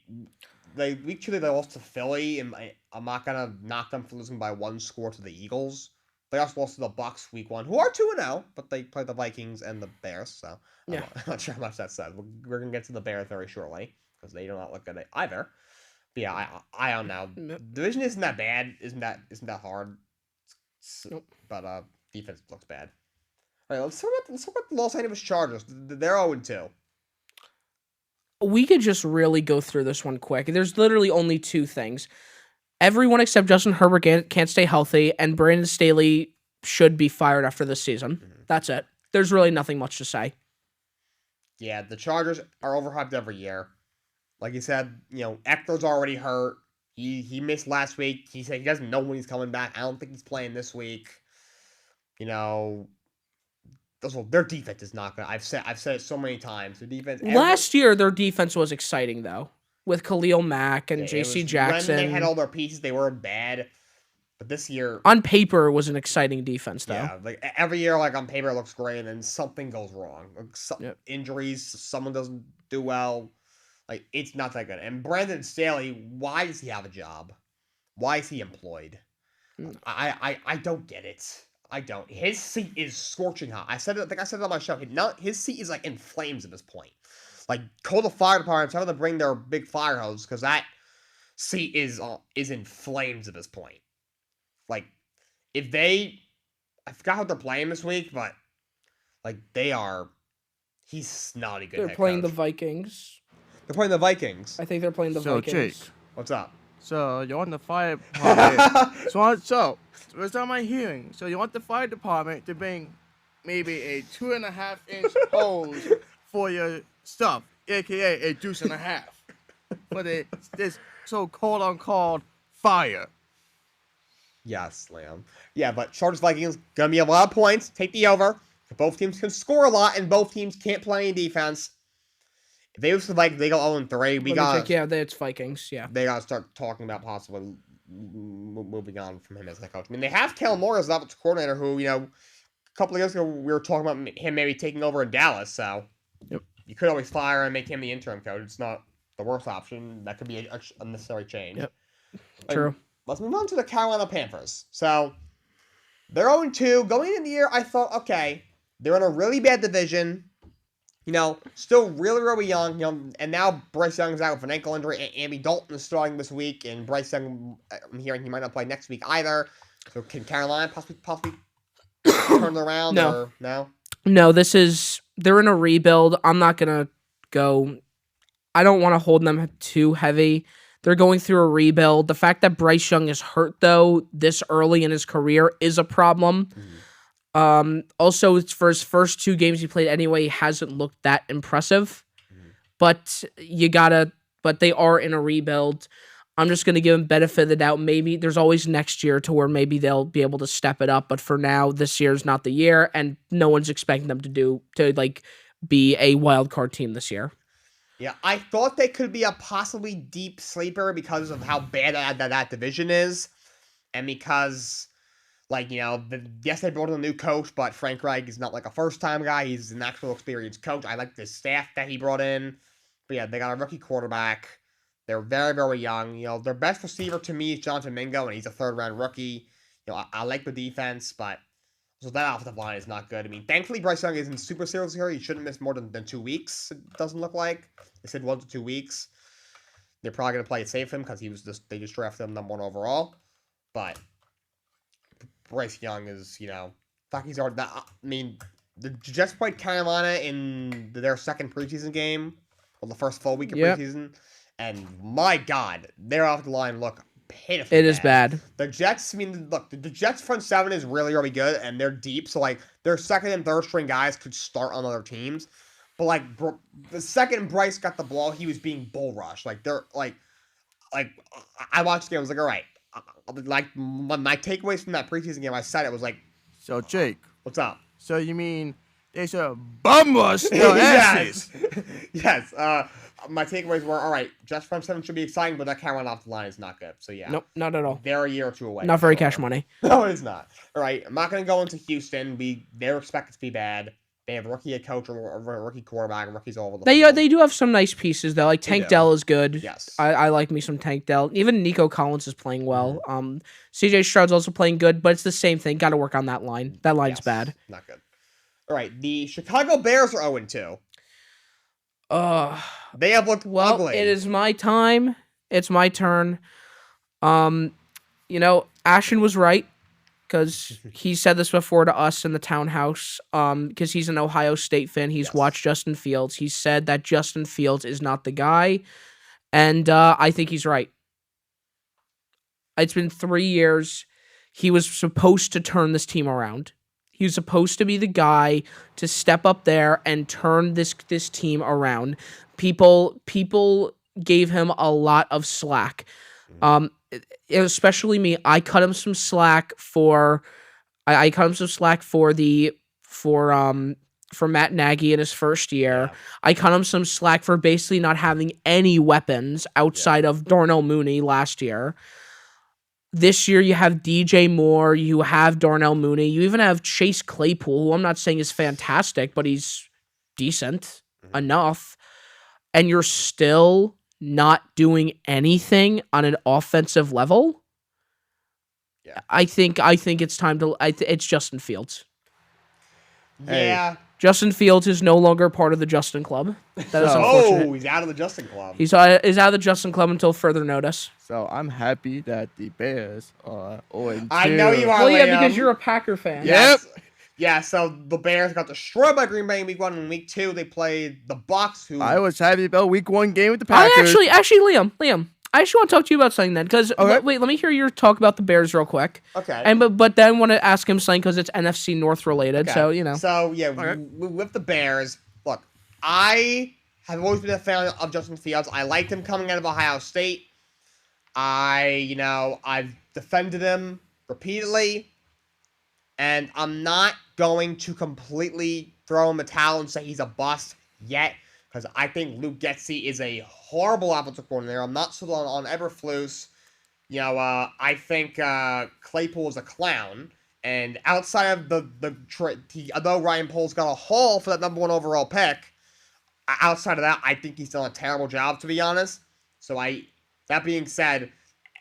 week 2 they lost to Philly, and I'm not gonna knock them for losing by 1 score to the Eagles. They also lost to the Bucks week 1, who are 2-0, but they played the Vikings and the Bears. So
Yeah.
I'm not sure how much that says. We're gonna get to the Bears very shortly because they do not look good either. But yeah, I don't know.
Yep.
Division isn't that bad. Isn't that hard?
Nope.
But defense looks bad. All right, let's talk about the Los Angeles Chargers. They're 0-2.
We could just really go through this one quick. There's literally only 2 things. Everyone except Justin Herbert can't stay healthy, and Brandon Staley should be fired after this season.
Mm-hmm.
That's it. There's really nothing much to say.
Yeah, the Chargers are overhyped every year. Like you said, Eckler's already hurt. He missed last week. He said he doesn't know when he's coming back. I don't think he's playing this week. Their defense is not good. I've said it so many times. Their defense.
Last year, their defense was exciting, though, with Khalil Mack and J.C. Jackson.
When they had all their pieces, they weren't bad. But this year,
on paper, it was an exciting defense, though.
Yeah, like every year, like on paper, it looks great, and then something goes wrong. Like injuries, someone doesn't do well. Like it's not that good. And Brandon Staley, why does he have a job? Why is he employed? I don't get it. I don't. His seat is scorching hot. I think I said it on my show. His seat is like in flames at this point. Like call the fire department, tell them to bring their big fire hose because that seat is in flames at this point. Like I forgot how they're playing this week, but like he's not a good.
They're playing the Vikings.
They're playing the Vikings.
I think they're playing the Vikings.
Jake,
what's up?
So you want the fire department? so what's on my hearing? So you want the fire department to bring maybe a 2.5-inch hose for your stuff, aka a deuce and a half, for this so-called uncalled fire.
Yes, Liam. Yeah, but Chargers Vikings gonna be a lot of points. Take the over. Both teams can score a lot, and both teams can't play any defense. If they lose to the Vikings, they go 0-3.
It's Vikings. Yeah,
they gotta start talking about possibly moving on from him as head coach. I mean, they have Kellen Moore as the offensive coordinator, who a couple of years ago we were talking about him maybe taking over in Dallas. So you could always fire and make him the interim coach. It's not the worst option. That could be a necessary change.
Yep. True.
Let's move on to the Carolina Panthers. So they're 0-2. Going into the year, I thought, okay, they're in a really bad division. Still really, really young. And now Bryce Young is out with an ankle injury. Andy Dalton is starting this week, and Bryce Young, I'm hearing he might not play next week either. So can Carolina possibly turn it around?
No.
Or no?
No, they're in a rebuild. I'm not gonna go. I don't want to hold them too heavy. They're going through a rebuild. The fact that Bryce Young is hurt, though, this early in his career is a problem. Also, it's for his first 2 games he played anyway, he hasn't looked that impressive. But they are in a rebuild. I'm just going to give him benefit of the doubt. Maybe there's always next year to where maybe they'll be able to step it up. But for now, this year's not the year, and no one's expecting them to be a wild card team this year.
Yeah, I thought they could be a possibly deep sleeper because of how bad that division is. And because, yes, they brought in a new coach, but Frank Reich is not a first-time guy. He's an actual experienced coach. I like the staff that he brought in. But yeah, they got a rookie quarterback. They're very, very young. Their best receiver to me is Jonathan Mingo, and he's a third-round rookie. I like the defense, but so that offensive line is not good. I mean, thankfully, Bryce Young isn't super serious here. He shouldn't miss more than 2 weeks, it doesn't look like. They said 1 to 2 weeks. They're probably going to play it safe for him because they just drafted him number 1 overall. But Bryce Young is, fact he's already that. I mean, the Jets played Carolina in their second preseason game, or the first full week of preseason, and my God, their offensive line look pitiful.
It is bad.
The Jets, the Jets front 7 is really, really good, and they're deep, so their second and third string guys could start on other teams. But like the second Bryce got the ball, he was being bull rushed. Like I watched the game. I was like, all right. Like my takeaways from that preseason game, I said it was like,
So Jake,
what's up?
so you mean they should bum us their asses?
Yes. My takeaways were, all right, just front seven should be exciting, but that Carolina off the line is not good. So yeah.
Nope, not at all.
They're a year or two away.
Not very cash money.
No, it's not. All right, I'm not going to go into Houston. They're expected to be bad. They have a rookie head coach, a rookie quarterback, and rookies all over the field.
They do have some nice pieces though. Like Tank Dell is good.
Yes.
I like me some Tank Dell. Even Nico Collins is playing well. CJ Stroud's also playing good, but it's the same thing. Got to work on that line. That line's bad.
Not good. All right, the Chicago Bears are 0-2. They have looked ugly.
It is my time. It's my turn. Ashton was right because he said this before to us in the townhouse. Because he's an Ohio State fan. He's watched Justin Fields. He said that Justin Fields is not the guy, and I think he's right. It's been 3 years. He was supposed to turn this team around. He was supposed to be the guy to step up there and turn this team around. People gave him a lot of slack. Especially me. I cut him some slack for Matt Nagy in his first year.
Yeah.
I cut him some slack for basically not having any weapons outside of Darnell Mooney last year. This year, you have DJ Moore, you have Darnell Mooney, you even have Chase Claypool, who I'm not saying is fantastic, but he's decent enough. And you're still not doing anything on an offensive level.
Yeah.
I think it's time to. It's Justin Fields.
Yeah.
Justin Fields is no longer part of the Justin Club. That is unfortunate.
Oh, he's out of the Justin Club.
He's out of the Justin Club until further notice.
So I'm happy that the Bears are 0-2.
I know you are.
Well, yeah,
Liam.
because you're a Packer fan.
Yes. Yeah, so the Bears got destroyed by Green Bay in week 1. In week 2, they played the Bucs, who
I was happy about week 1 game with the Packers.
Liam, I actually want to talk to you about something then, because wait, let me hear your talk about the Bears real quick.
Okay.
And but then want to ask him something because it's NFC North related.
Okay.
So you know.
So yeah, with the Bears, look, I have always been a fan of Justin Fields. I liked him coming out of Ohio State. I've defended him repeatedly, and I'm not going to completely throw him a towel and say he's a bust yet. Because I think Luke Getsy is a horrible offensive coordinator. I'm not sold on Eberflus. I think Claypool is a clown. And outside of although Ryan Poles got a haul for that number 1 overall pick, outside of that, I think he's done a terrible job, to be honest. So that being said,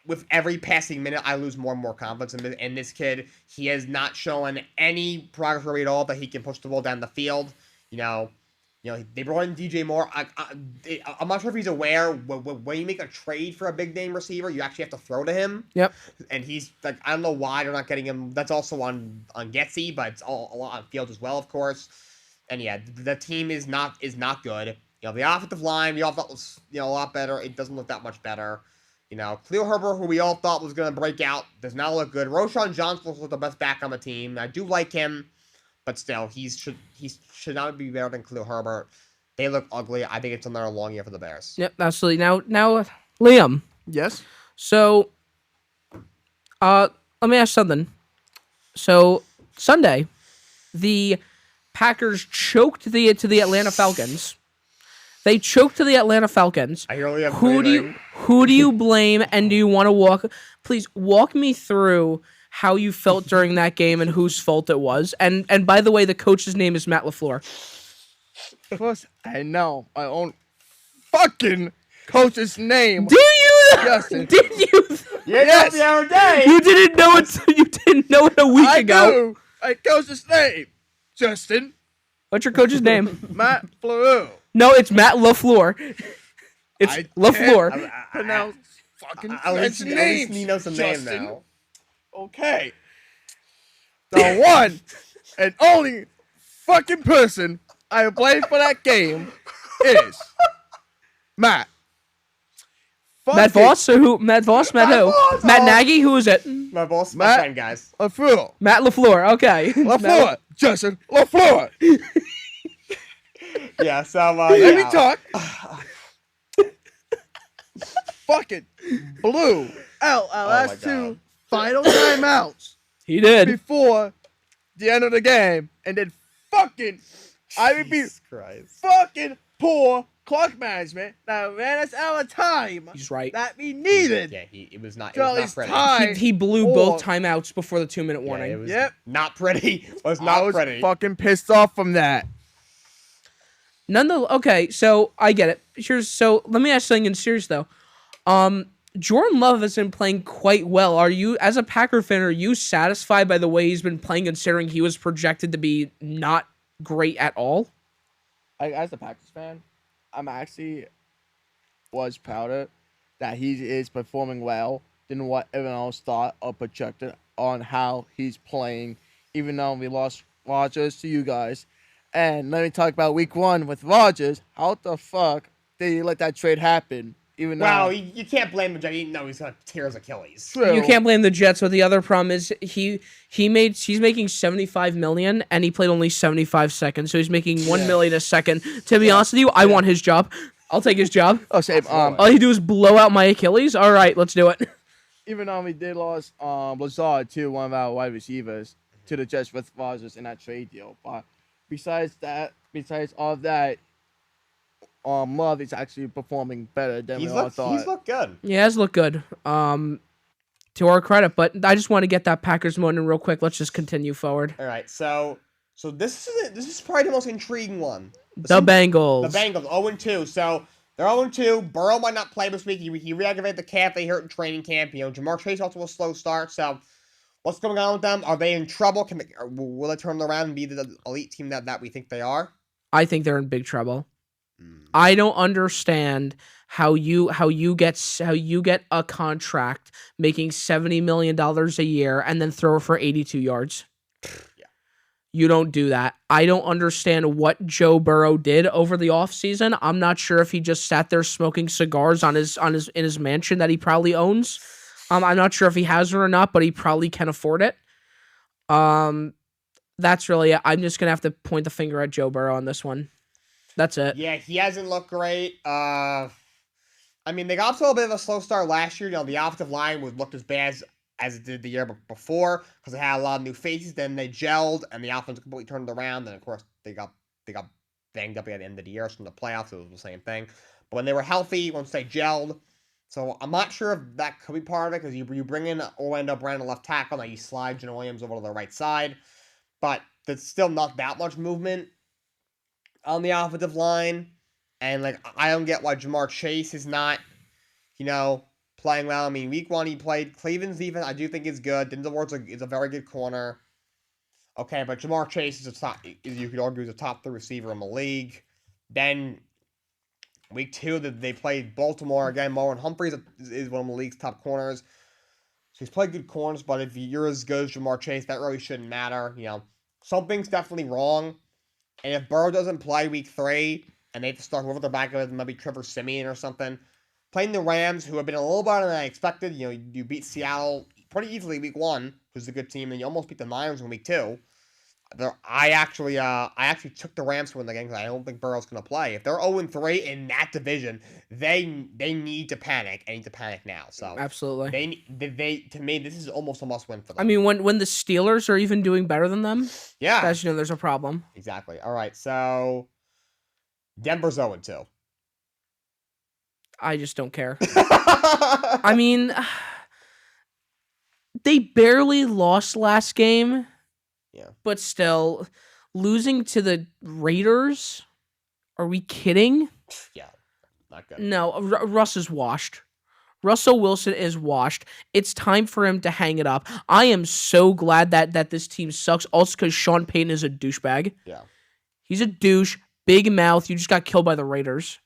with every passing minute, I lose more and more confidence in this kid. He has not shown any progress really at all that he can push the ball down the field. They brought in DJ Moore. I'm not sure if he's aware when you make a trade for a big name receiver, you actually have to throw to him.
Yep.
And he's like, I don't know why they're not getting him. That's also on Getsy, but it's all a lot on Fields as well, of course. And yeah, the team is not good. The offensive line we all thought was a lot better. It doesn't look that much better. Khalil Herbert, who we all thought was going to break out, does not look good. Roshan Johnson was the best back on the team. I do like him. But still, he should not be better than Khalil Herbert. They look ugly. I think it's another long year for the Bears.
Yep, absolutely. Now, Liam.
Yes.
So, let me ask something. So Sunday, the Packers choked to the Atlanta Falcons. They choked to the Atlanta Falcons.
I really have
Who do you blame? And do you want to please walk me through how you felt during that game and whose fault it was. And by the way, the coach's name is Matt LaFleur.
Of course, I know my own fucking coach's name.
Do you?
Justin.
Did you?
Yes.
The other day.
You didn't know it. You didn't know it a week ago.
Do. My coach's name, Justin.
What's your coach's name?
Matt Fleur.
No, it's Matt LaFleur. It's LaFleur.
Pronounce fucking
At least he knows the name now.
Okay. The one and only fucking person I blame for that game is Matt.
Matt Voss? Or who? Matt Voss? Matt who?
Voss,
Matt Nagy? Who is it?
My boss, my
Matt
friend, guys.
LaFleur.
Matt LaFleur. Okay.
LaFleur. Justin LaFleur.
Yeah, so,
Let me
yeah.
talk. Fucking blew out our
Oh my
last two
God.
final timeouts
He did.
before the end of the game, and then fucking, I repeat,
Jesus Christ.
fucking poor clock management that ran us out of time
He's right.
that we needed.
Yeah, it was not
Till it's
pretty.
time.
He blew
Or-
both timeouts before the 2-minute
Yeah,
warning.
it was
Yep.
not pretty. Was
I
not
was
pretty.
fucking pissed off from that.
Okay, so I get it. So let me ask something serious though. Jordan Love has been playing quite well. Are you, as a Packer fan, are you satisfied by the way he's been playing, considering he was projected to be not great at all?
As a Packers fan, I'm actually was prouder that he is performing well than what everyone else thought or projected on how he's playing, even though we lost Rodgers to you guys. And let me talk about week 1 with Rodgers. How the fuck did he let that trade happen? Even
Well,
though
you can't blame him. You know he's gonna tear his Achilles.
true.
You can't blame the Jets, but the other problem is he's making $75 million and he played only 75 seconds, so he's making $1 million a second. To be honest with you, I want his job. I'll take his job.
Oh, same.
All he do is blow out my Achilles. All right, let's do it.
Even though we did lose Lazard to one of our wide receivers to the Jets with Rodgers in that trade deal, but besides all of that, Love is actually performing better than we all thought.
He's looked good.
He has looked good. To our credit, but I just want to get that Packers moment real quick. Let's just continue forward.
All right, so this is probably the most intriguing one.
The Bengals.
The Bengals 0-2. So they're 0-2. Burrow might not play this week. He re-aggravated the calf they hurt in training camp. You know, Jamar Chase also a slow start. So what's going on with them? Are they in trouble? Will they turn around and be the elite team that we think they are?
I think they're in big trouble. I don't understand how you get a contract making $70 million a year and then throw it for 82 yards.
Yeah.
You don't do that. I don't understand what Joe Burrow did over the offseason. I'm not sure if he just sat there smoking cigars in his mansion that he probably owns. I'm not sure if he has it or not, but he probably can afford it. That's really it. I'm just gonna have to point the finger at Joe Burrow on this one. That's it.
Yeah, he hasn't looked great. I mean, they got off to a bit of a slow start last year. You know, the offensive line looked as bad as it did the year before because they had a lot of new faces. Then they gelled, and the offense completely turned around. And of course, they got banged up at the end of the year from the playoffs. It was the same thing. But when they were healthy, once they gelled, so I'm not sure if that could be part of it because you bring in Orlando Brown, left tackle, now you slide Jonah Williams over to the right side, but there's still not that much movement on the offensive line, and like I don't get why Jamar Chase is not, playing well. I mean, week 1 he played. Cleveland's defense I do think is good. Denzel Ward is a very good corner. Okay, but Jamar Chase you could argue is a top 3 receiver in the league. Then week 2 they played Baltimore again. Marlon Humphreys is one of the league's top corners. So he's played good corners, but if you're as good as Jamar Chase, that really shouldn't matter. Something's definitely wrong. And if Burrow doesn't play week 3, and they have to start whoever the back of it, maybe Trevor Siemian or something, playing the Rams, who have been a little better than I expected. You beat Seattle pretty easily week 1, who's a good team, and you almost beat the Niners in week 2. I actually took the Rams to win the game because I don't think Burrow's going to play. If they're 0-3 in that division, they need to panic. They need to panic now. So
absolutely,
they to me this is almost a must win for them.
I mean, when the Steelers are even doing better than them,
yeah,
that's there's a problem.
Exactly. All right, so Denver's 0-2.
I just don't care. I mean, they barely lost last game.
Yeah.
But still, losing to the Raiders? Are we kidding?
Yeah, not good.
No, Russ is washed. Russell Wilson is washed. It's time for him to hang it up. I am so glad that this team sucks. Also because Sean Payton is a douchebag.
Yeah.
He's a douche, big mouth. You just got killed by the Raiders.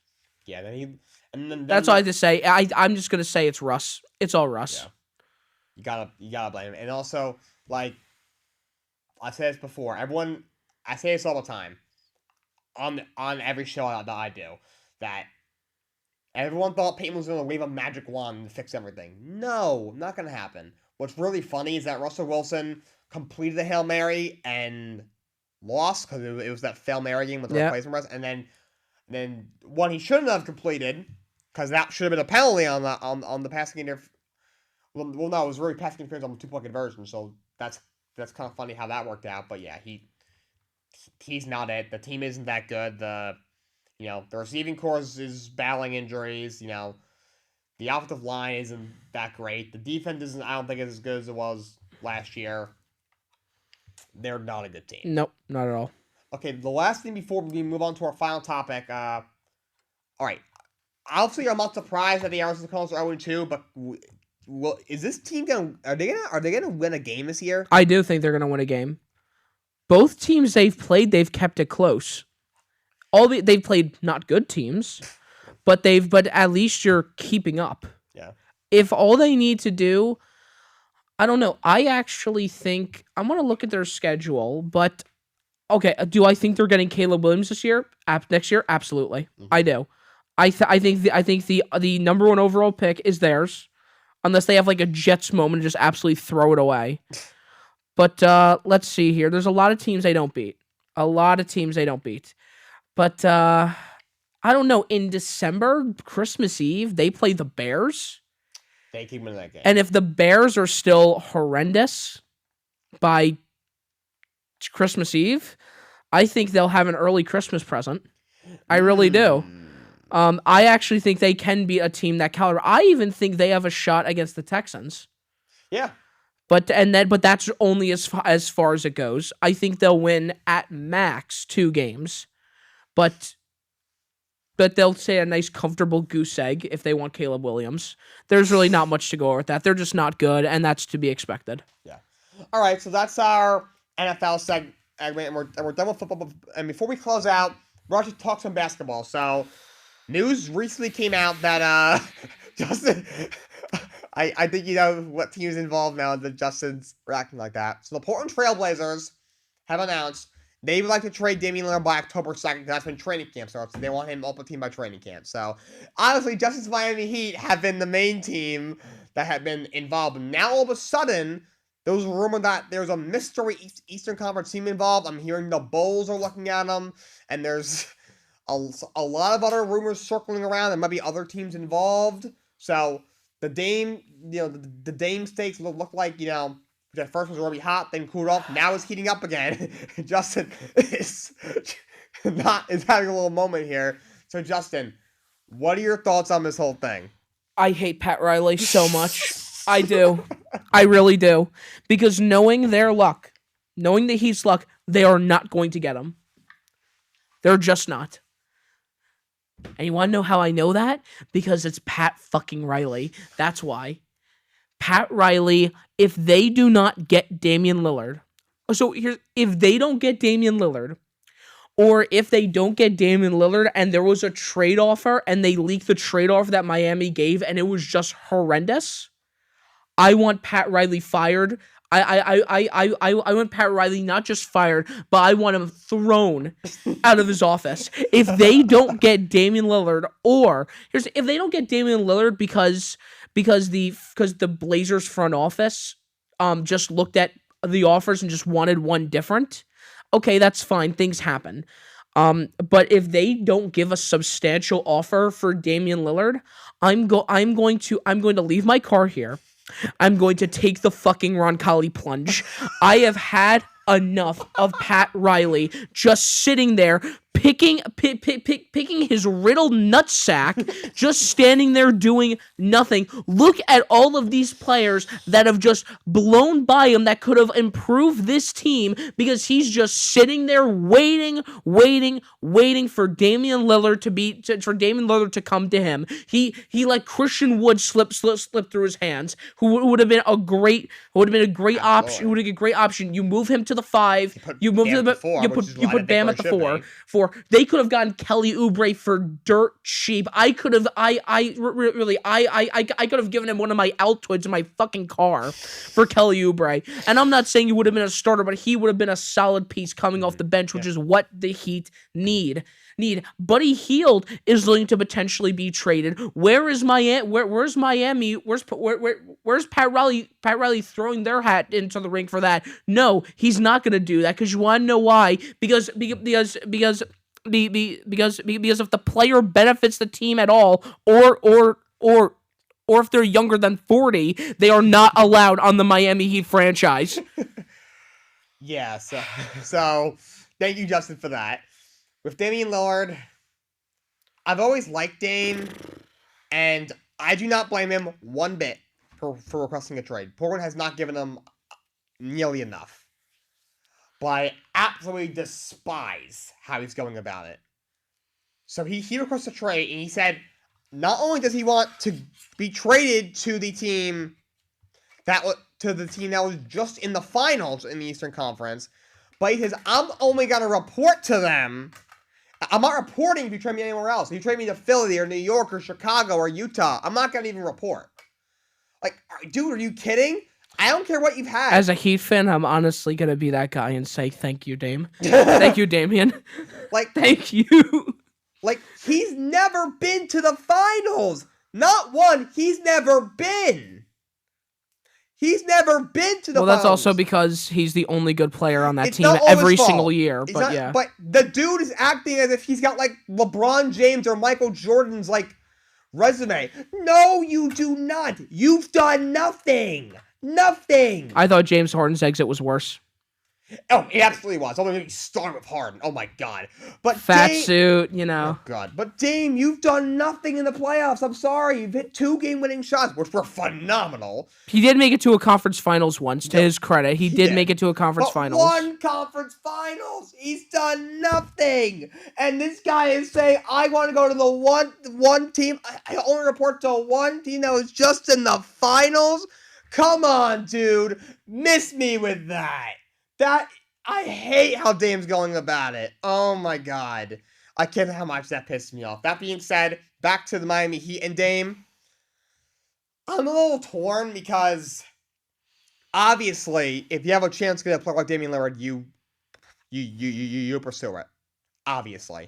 Yeah, then
that's all I have to say. I'm just gonna say it's Russ. It's all Russ.
Yeah. You gotta blame him. And also, like I said this before, I say this all the time on every show that I do, that everyone thought Peyton was going to wave a magic wand and fix everything. No, not going to happen. What's really funny is that Russell Wilson completed the Hail Mary and lost because it was that failed Mary game with the
Yep.
replacement rest, and then one he shouldn't have completed because that should have been a penalty on the passing interference. Well, no, it was really passing interference on the 2-point conversion, so that's kind of funny how that worked out. But yeah, he's not it. The team isn't that good. The receiving corps is battling injuries. The offensive line isn't that great. The defense isn't. I don't think it's as good as it was last year. They're not a good team.
Nope, not at all.
Okay, the last thing before we move on to our final topic. All right. Obviously, I'm not surprised that the Arizona Cardinals are 0-2, but is this team are they gonna win a game this year?
I do think they're gonna win a game. Both teams they've played, they've kept it close. They've played not good teams, but at least you're keeping up.
Yeah.
If all they need to do, I don't know. I actually think I'm gonna look at their schedule, but okay. Do I think they're getting Caleb Williams this year? Next year, absolutely.
Mhm.
I do. I think the number 1 overall pick is theirs, unless they have like a Jets moment and just absolutely throw it away. But let's see here. There's a lot of teams they don't beat. But I don't know. In December, Christmas Eve, they play the Bears.
They keep winning that game.
And if the Bears are still horrendous by Christmas Eve, I think they'll have an early Christmas present. I really do. I actually think they can be a team that caliber. I even think they have a shot against the Texans.
Yeah.
But that's only as far as it goes. I think they'll win at max 2 games. But they'll say a nice comfortable goose egg if they want Caleb Williams. There's really not much to go over with that. They're just not good, and that's to be expected.
Yeah. All right, so that's our NFL segment, and we're done with football. And before we close out, we're actually talk some basketball. So, news recently came out that Justin, I think you know what team is involved now that Justin's reacting like that. So the Portland Trail Blazers have announced they would like to trade Damian Lillard by October 2nd because that's when training camp starts. So they want him off the team by training camp. So, honestly, Justin's Miami Heat have been the main team that have been involved. And now, all of a sudden, there was a rumor that there's a mystery Eastern Conference team involved. I'm hearing the Bulls are looking at them. And there's a lot of other rumors circling around. There might be other teams involved. So, the Dame, the Dame stakes look like, at first was already hot, then cooled off. Now it's heating up again. Justin is having a little moment here. So Justin, what are your thoughts on this whole thing?
I hate Pat Riley so much. I do. I really do. Because knowing their luck, knowing the Heat's luck, they are not going to get him. They're just not. And you want to know how I know that? Because it's Pat fucking Riley. That's why. Pat Riley, if they do not get Damian Lillard, if they don't get Damian Lillard, or if they don't get Damian Lillard and there was a trade offer and they leaked the trade offer that Miami gave and it was just horrendous, I want Pat Riley fired. I want Pat Riley not just fired, but I want him thrown out of his office. If they don't get Damian Lillard, if they don't get Damian Lillard because the Blazers front office just looked at the offers and just wanted one different, okay, that's fine. Things happen. But if they don't give a substantial offer for Damian Lillard, I'm going to leave my car here. I'm going to take the fucking Roncalli plunge. I have had enough of Pat Riley just sitting there picking his riddled nutsack, just standing there doing nothing. Look at all of these players that have just blown by him that could have improved this team because he's just sitting there waiting for Damian Lillard to come to him. He let Christian Wood slip through his hands, who would have been a great option. Would have been a great option. You move him to the 5. You put Bam at the 4. They could have gotten Kelly Oubre for dirt cheap. I could have given him one of my Altoids in my fucking car for Kelly Oubre. And I'm not saying he would have been a starter, but he would have been a solid piece coming off the bench, which is what the Heat need. need. Buddy Hield is going to potentially be traded. Where is Miami? Where's Miami? Where's Pat Riley? Pat Riley throwing their hat into the ring for that? No, he's not going to do that because you want to know why? Because if the player benefits the team at all, or if they're younger than 40, they are not allowed on the Miami Heat franchise.
Yeah, so thank you, Justin, for that. With Damian Lillard, I've always liked Dame, and I do not blame him one bit for requesting a trade. Portland has not given him nearly enough. But I absolutely despise how he's going about it. So he requests a trade, and he said not only does he want to be traded to the team that was just in the finals in the Eastern Conference, but he says, I'm only going to report to them. I'm not reporting if you trade me anywhere else. If you trade me to Philly or New York or Chicago or Utah, I'm not going to even report. Like, dude, are you kidding? I don't care what you've had.
As a Heat fan, I'm honestly going to be that guy and say, thank you, Dame. Thank you, Damian.
Like,
thank you.
Like, he's never been to the finals. Not one. He's never been. He's never been to the finals.
Well, that's also because he's the only good player on that
It's
team
not all
every
his fault.
single year.
It's
But
not-
yeah.
But the dude is acting as if he's got, like, LeBron James or Michael Jordan's, like, resume. No, you do not. You've done nothing. Nothing.
I thought James Harden's exit was worse.
Oh, it absolutely was. Don't get me started with Harden. Oh, my God. But
Fat
Dame,
suit, you know.
Oh, God. But Dame, you've done nothing in the playoffs. I'm sorry. You've hit 2 game-winning shots, which were phenomenal.
He did make it to a conference finals once, to his credit. He did make it to a conference
But
finals.
1 conference finals. He's done nothing. And this guy is saying, I want to go to the one team. I only report to one team that was just in the finals. Come on, dude. Miss me with that. I hate how Dame's going about it. Oh my God. I can't know how much that pissed me off. That being said, back to the Miami Heat and Dame. I'm a little torn because obviously, if you have a chance to get a player like Damian Lillard, you pursue it. Obviously.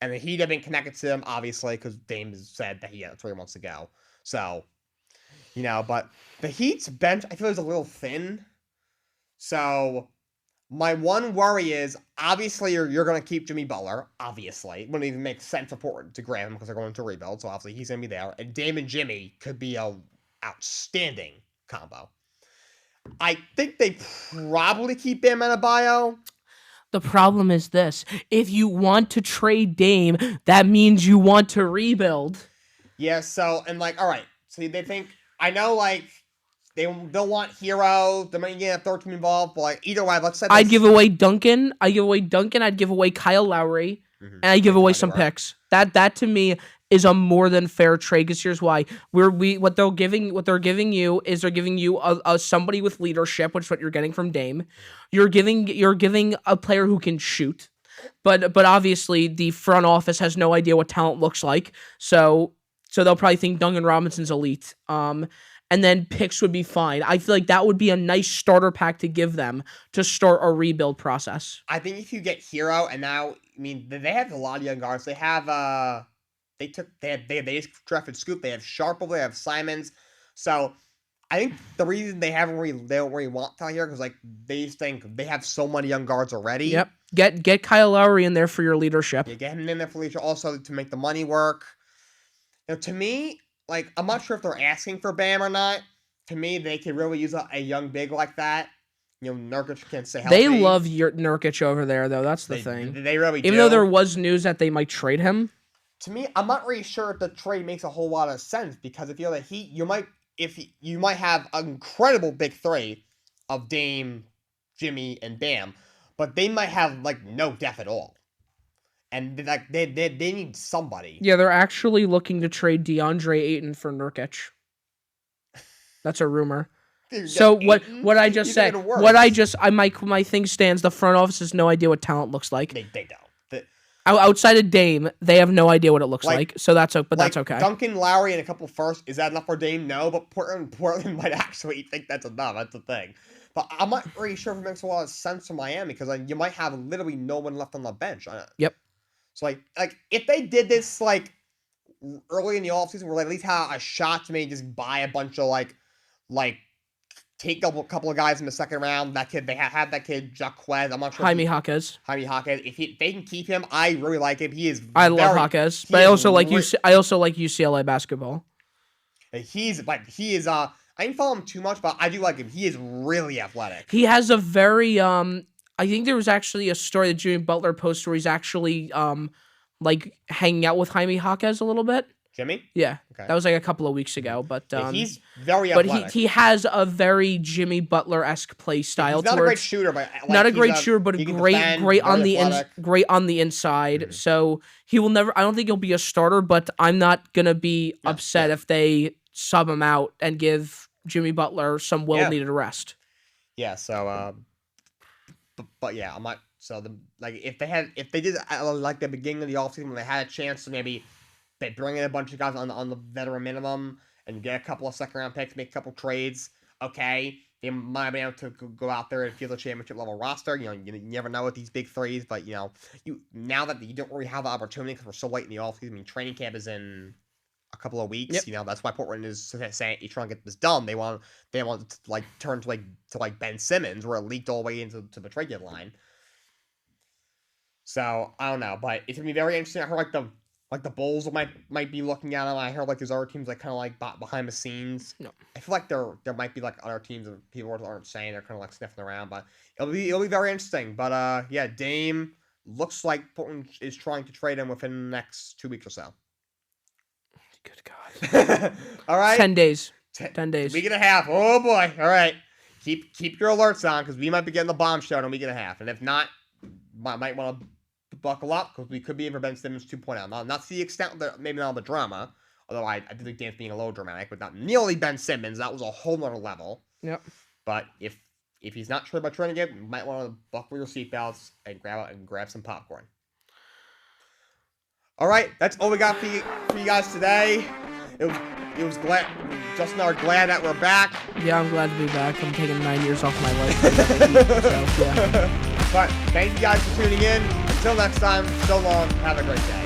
And the Heat have been connected to him, obviously, because Dame has said that that's where he wants to go. So, but the Heat's bench, I feel, is a little thin. So, my one worry is, obviously, you're going to keep Jimmy Butler, obviously. It wouldn't even make sense for Portland to grab him because they're going to rebuild, so obviously he's going to be there. And Dame and Jimmy could be a outstanding combo. I think they probably keep Bam Adebayo.
The problem is this. If you want to trade Dame, that means you want to rebuild.
Yeah, so, and all right. So they think, I know, they'll want Hero. They might get a third team involved, but either way, let's say
I'd give away Duncan. I'd give away Kyle Lowry, and I'd give away some picks. That to me is a more than fair trade. Because here's why: what they're giving you is they're giving you a somebody with leadership, which is what you're getting from Dame. You're giving a player who can shoot, but obviously the front office has no idea what talent looks like, so they'll probably think Duncan Robinson's elite. And then picks would be fine. I feel like that would be a nice starter pack to give them to start a rebuild process.
I think if you get Hero, and now, they have a lot of young guards. They have, they just drafted Scoop. They have Sharple. They have Simons. So, I think the reason they don't really want Tyler here, because, they just think they have so many young guards already.
Yep. Get Kyle Lowry in there for your leadership.
Yeah, get him in there for leadership, also to make the money work. To me, I'm not sure if they're asking for Bam or not. To me, they could really use a young big like that. Nurkic can't stay healthy.
They love your Nurkic over there, though. That's the thing.
They really do.
Even though there was news that they might trade him.
To me, I'm not really sure if the trade makes a whole lot of sense, because if you're the Heat, you might have an incredible big three of Dame, Jimmy, and Bam, but they might have no depth at all. And they need somebody.
Yeah, they're actually looking to trade DeAndre Ayton for Nurkic. That's a rumor.
Dude,
So
Ayton?
what I just said, my thing stands. The front office has no idea what talent looks like.
They don't.
Outside of Dame, they have no idea what it looks like. So that's okay.
Duncan, Lowry, and a couple firsts. Is that enough for Dame? No, but Portland might actually think that's enough. That's the thing. But I'm not really sure if it makes a lot of sense for Miami, because you might have literally no one left on the bench.
Yep.
So like if they did this like early in the offseason, where they at least had a shot to maybe just buy a bunch of like take a couple of guys in the second round. That kid, they had that kid Jaquez. I'm not sure.
Jaime Jaquez.
Jaime Jaquez. If they can keep him, I really like him. He is.
I love Jaquez, but I also like UCLA basketball.
He is. I didn't follow him too much, but I do like him. He is really athletic.
He has a very I think there was actually a story that Jimmy Butler posted where he's actually like hanging out with Jaime Jaquez a little bit.
Jimmy?
Yeah.
Okay.
That was like a couple of weeks ago, but
he's very athletic.
But he has a very Jimmy Butler-esque play style.
He's not a great shooter, but like,
not a great shooter, but a great on the inside. Mm-hmm. So he will never. I don't think he'll be a starter, but I'm not gonna be upset if they sub him out and give Jimmy Butler some well-needed rest.
Yeah. So, but yeah, I'm not. So if they did like the beginning of the offseason when they had a chance to maybe they bring in a bunch of guys on the veteran minimum and get a couple of second-round picks, make a couple trades. Okay, they might be able to go out there and field a championship-level roster. You never know with these big threes, but now that you don't really have the opportunity because we're so late in the offseason. I mean, training camp is in a couple of weeks. Yep. That's why Portland is saying you're trying to get this done. They want to like turn to Ben Simmons, where it leaked all the way into the trade deadline. So I don't know, but it's gonna be very interesting. I heard the Bulls might be looking at him. I heard there's other teams kind of like behind the scenes.
No.
I feel like there might be other teams that people aren't saying. They're kind of sniffing around, but it'll be very interesting. But yeah, Dame looks like Portland is trying to trade him within the next 2 weeks or so.
Good God.
All right.
10 days. 10 days.
Week and a half. Oh boy. All right. Keep your alerts on because we might be getting the bomb show in a week and a half, and if not, might want to buckle up because we could be in for Ben Simmons 2.0. Not to the extent that maybe not all the drama, although I did think Dame's being a little dramatic, but not nearly Ben Simmons. That was a whole nother level.
Yep.
But if he's not traded by training again, you might want to buckle your seatbelts and grab some popcorn. All right, that's all we got for you guys today. It was glad. Justin and I are glad that we're back.
Yeah, I'm glad to be back. I'm taking 9 years off my life. So, yeah.
But thank you guys for tuning in. Until next time, so long. Have a great day.